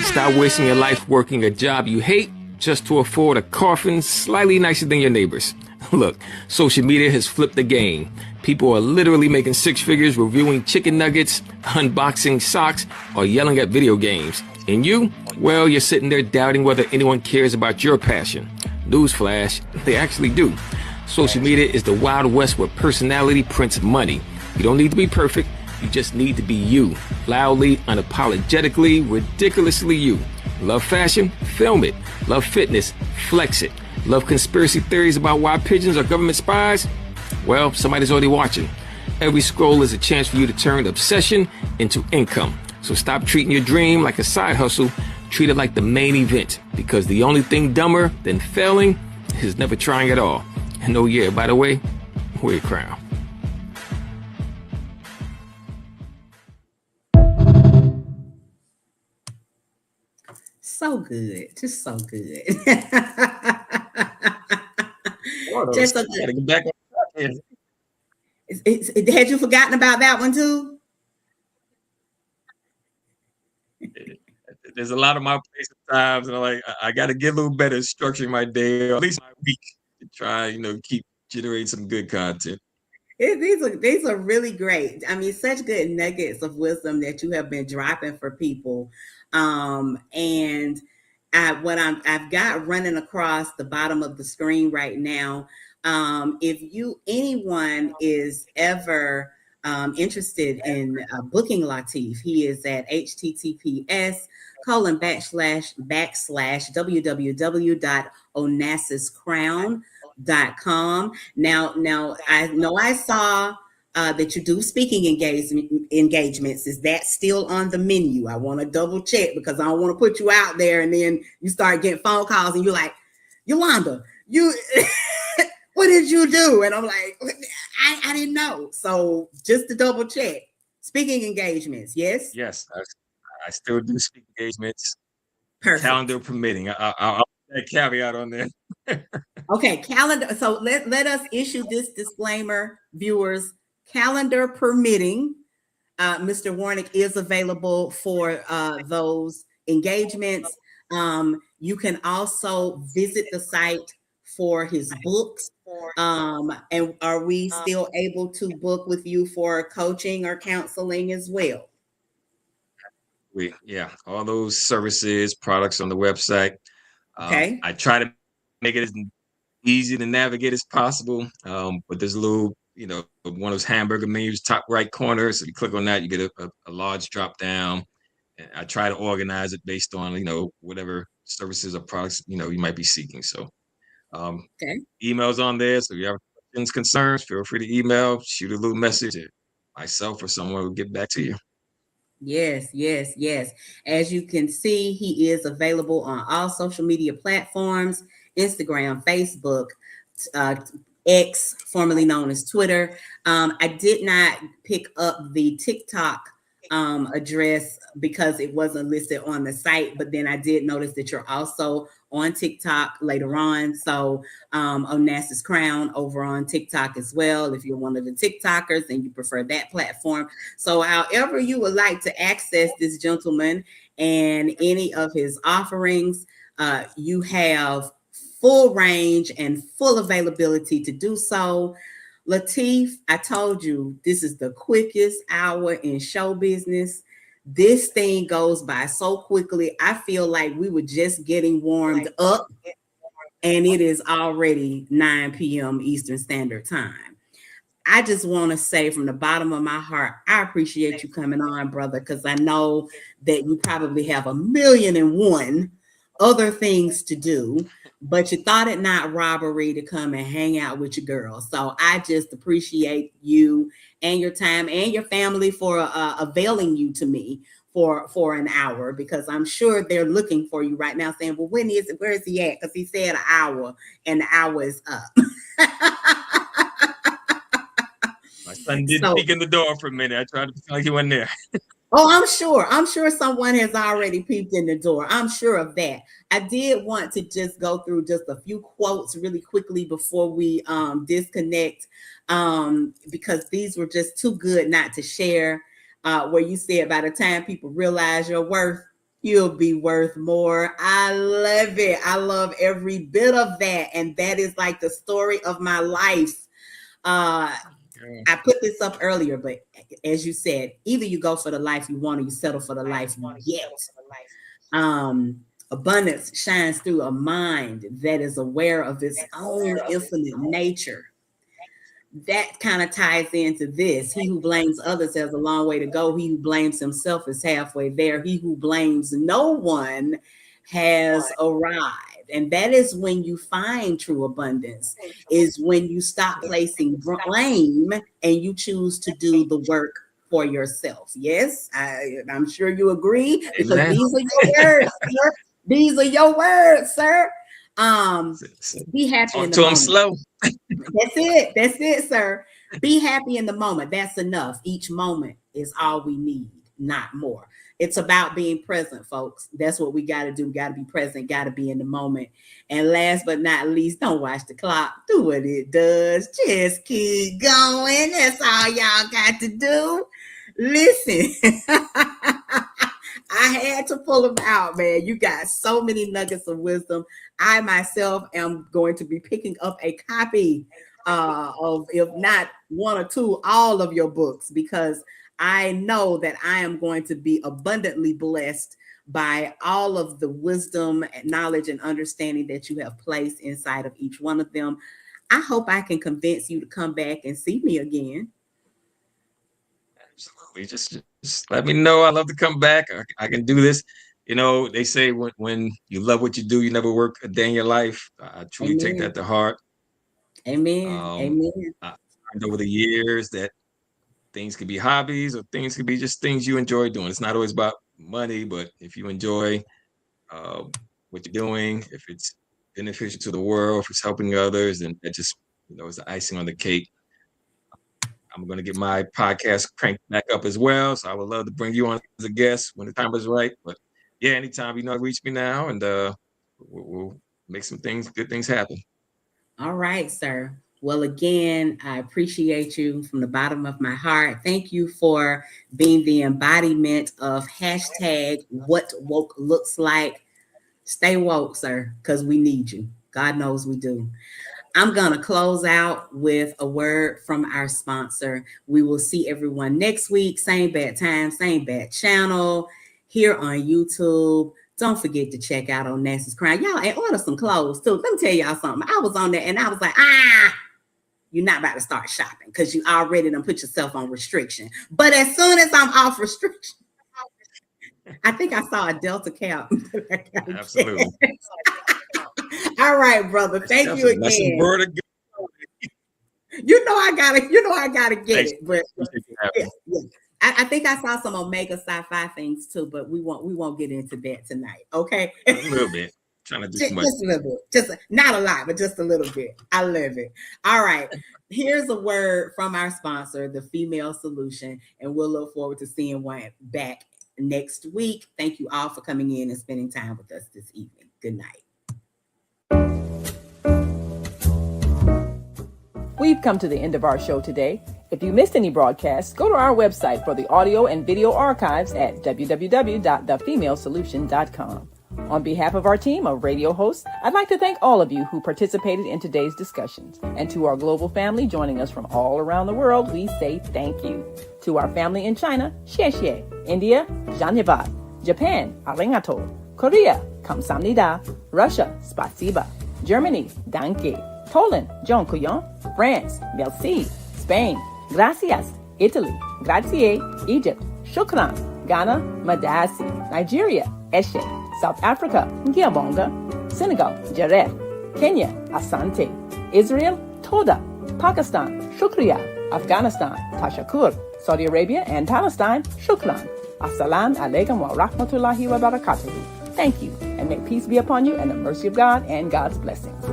Stop wasting your life working a job you hate just to afford a coffin slightly nicer than your neighbor's. Look, social media has flipped the game. People are literally making six figures reviewing chicken nuggets, unboxing socks, or yelling at video games. And you? Well, you're sitting there doubting whether anyone cares about your passion. Newsflash, they actually do. Social media is the Wild West where personality prints money. You don't need to be perfect. You just need to be you. Loudly, unapologetically, ridiculously you. Love fashion? Film it. Love fitness? Flex it. Love conspiracy theories about why pigeons are government spies? Well, somebody's already watching. Every scroll is a chance for you to turn obsession into income. So stop treating your dream like a side hustle. Treat it like the main event, because the only thing dumber than failing is never trying at all. And oh yeah, by the way, we're Krown. So good, just so good. Just so good. Get back on. Had you forgotten about that one too? There's a lot of my place at times, and I'm like, I got to get a little better structuring my day, or at least my week, to try, keep generating some good content. These are really great. I mean, such good nuggets of wisdom that you have been dropping for people. And I've got running across the bottom of the screen right now. If anyone is ever interested in booking Lateef, he is at https://www.onassiscrown.com. Now I know I saw that you do speaking engagements. Is that still on the menu? I want to double check, because I don't want to put you out there and then you start getting phone calls and you're like, Yolanda, you what did you do? And I'm like, I didn't know. So just to double check, speaking engagements, yes? Yes, I still do speaking engagements. Perfect. Calendar permitting. I'll put that caveat on there. Okay, calendar. So let us issue this disclaimer, viewers. Calendar permitting, Mr. Warnick is available for those engagements. You can also visit the site for his books. And are we still able to book with you for coaching or counseling as well? Yeah, all those services, products on the website. Okay. I try to make it as easy to navigate as possible. But there's a little, one of those hamburger menus, top right corner. So you click on that, you get a large drop down. And I try to organize it based on, whatever services or products, you might be seeking. So emails on there. So if you have questions, concerns, feel free to email, shoot a little message. Myself or someone will get back to you. Yes. As you can see, he is available on all social media platforms: Instagram, Facebook, X, formerly known as Twitter. I did not pick up the TikTok address because it wasn't listed on the site, but then I did notice that you're also on TikTok later on. So Onassis Krown over on TikTok as well, if you're one of the TikTokers and you prefer that platform. So however you would like to access this gentleman and any of his offerings, you have full range and full availability to do so. Lateef, I told you, this is the quickest hour in show business. This thing goes by so quickly. I feel like we were just getting warmed up and it is already 9 p.m. Eastern Standard Time. I just want to say from the bottom of my heart, I appreciate you coming on, brother, because I know that you probably have 1,000,001 other things to do, but you thought it not robbery to come and hang out with your girl. So I just appreciate you and your time and your family for availing you to me for an hour, because I'm sure they're looking for you right now saying, well, when is it? Where is he at? Because he said an hour and the hour is up. My son did peek in the door for a minute. I tried to tell you in there. Oh, I'm sure someone has already peeped in the door. I'm sure of that. I did want to just go through just a few quotes really quickly before we disconnect, because these were just too good not to share. Where you said, by the time people realize your worth, you'll be worth more. I love it. I love every bit of that. And that is like the story of my life. I put this up earlier, but as you said, either you go for the life you want or you settle for the life you get. Abundance shines through a mind that is aware of its own infinite nature. That kind of ties into this. He who blames others has a long way to go. He who blames himself is halfway there. He who blames no one has arrived. And that is when you find true abundance, is when you stop placing blame and you choose to do the work for yourself. Yes, I'm sure you agree, because Amen. these are your words, sir. These are your words, sir. Be happy Talk in the to him moment. slow. That's it, sir. Be happy in the moment. That's enough. Each moment is all we need, not more. It's about being present, folks. That's what we got to do. We got to be present, got to be in the moment. And last but not least, don't watch the clock. Do what it does. Just keep going. That's all y'all got to do. Listen, I had to pull them out, man. You got so many nuggets of wisdom. I myself am going to be picking up a copy of, if not one or two, all of your books, because I know that I am going to be abundantly blessed by all of the wisdom, knowledge, and understanding that you have placed inside of each one of them. I hope I can convince you to come back and see me again. Absolutely. Just let me know. I love to come back. I can do this. You know, they say when you love what you do, you never work a day in your life. I truly Amen. take that to heart. Amen. Amen. I learned over the years that things could be hobbies, or things could be just things you enjoy doing. It's not always about money, but if you enjoy what you're doing, if it's beneficial to the world, if it's helping others, then that just, is the icing on the cake. I'm going to get my podcast cranked back up as well. So I would love to bring you on as a guest when the time is right. But yeah, anytime, reach me now, and we'll make some good things happen. All right, sir. Well, again, I appreciate you from the bottom of my heart. Thank you for being the embodiment of hashtag what woke looks like. Stay woke, sir, because we need you. God knows we do. I'm going to close out with a word from our sponsor. We will see everyone next week. Same bad time, same bad channel here on YouTube. Don't forget to check out Onassis Krown. Y'all, and order some clothes too. Let me tell y'all something. I was on there and I was like, you're not about to start shopping because you already done put yourself on restriction. But as soon as I'm off restriction, I think I saw a Delta cap. Absolutely. All right, brother. Thank you again. You know I gotta get it. But yeah. I think I saw some Omega Sci-Fi things too, but we won't get into that tonight. Okay. A little bit. Trying to do too much. Just a little bit. Just not a lot, but just a little bit. I love it. All right. Here's a word from our sponsor, The Female Solution, and we'll look forward to seeing one back next week. Thank you all for coming in and spending time with us this evening. Good night. We've come to the end of our show today. If you missed any broadcasts, go to our website for the audio and video archives at www.thefemalesolution.com. On behalf of our team of radio hosts, I'd like to thank all of you who participated in today's discussions. And to our global family joining us from all around the world, we say thank you. To our family in China, xie xie. India, Dhanyavad. Japan, arigato. Korea, kamsamnida. Russia, spasiba. Germany, danke. Poland, dziękuję. France, merci. Spain, gracias. Italy, grazie. Egypt, shukran. Ghana, madasi. Nigeria, eshe. South Africa, Ngiyabonga. Senegal, Jaref. Kenya, Asante. Israel, Toda. Pakistan, Shukriya. Afghanistan, Tashakur. Saudi Arabia and Palestine, Shukran. Assalamu alaikum wa rahmatullahi wa barakatuhu. Thank you, and may peace be upon you and the mercy of God and God's blessings.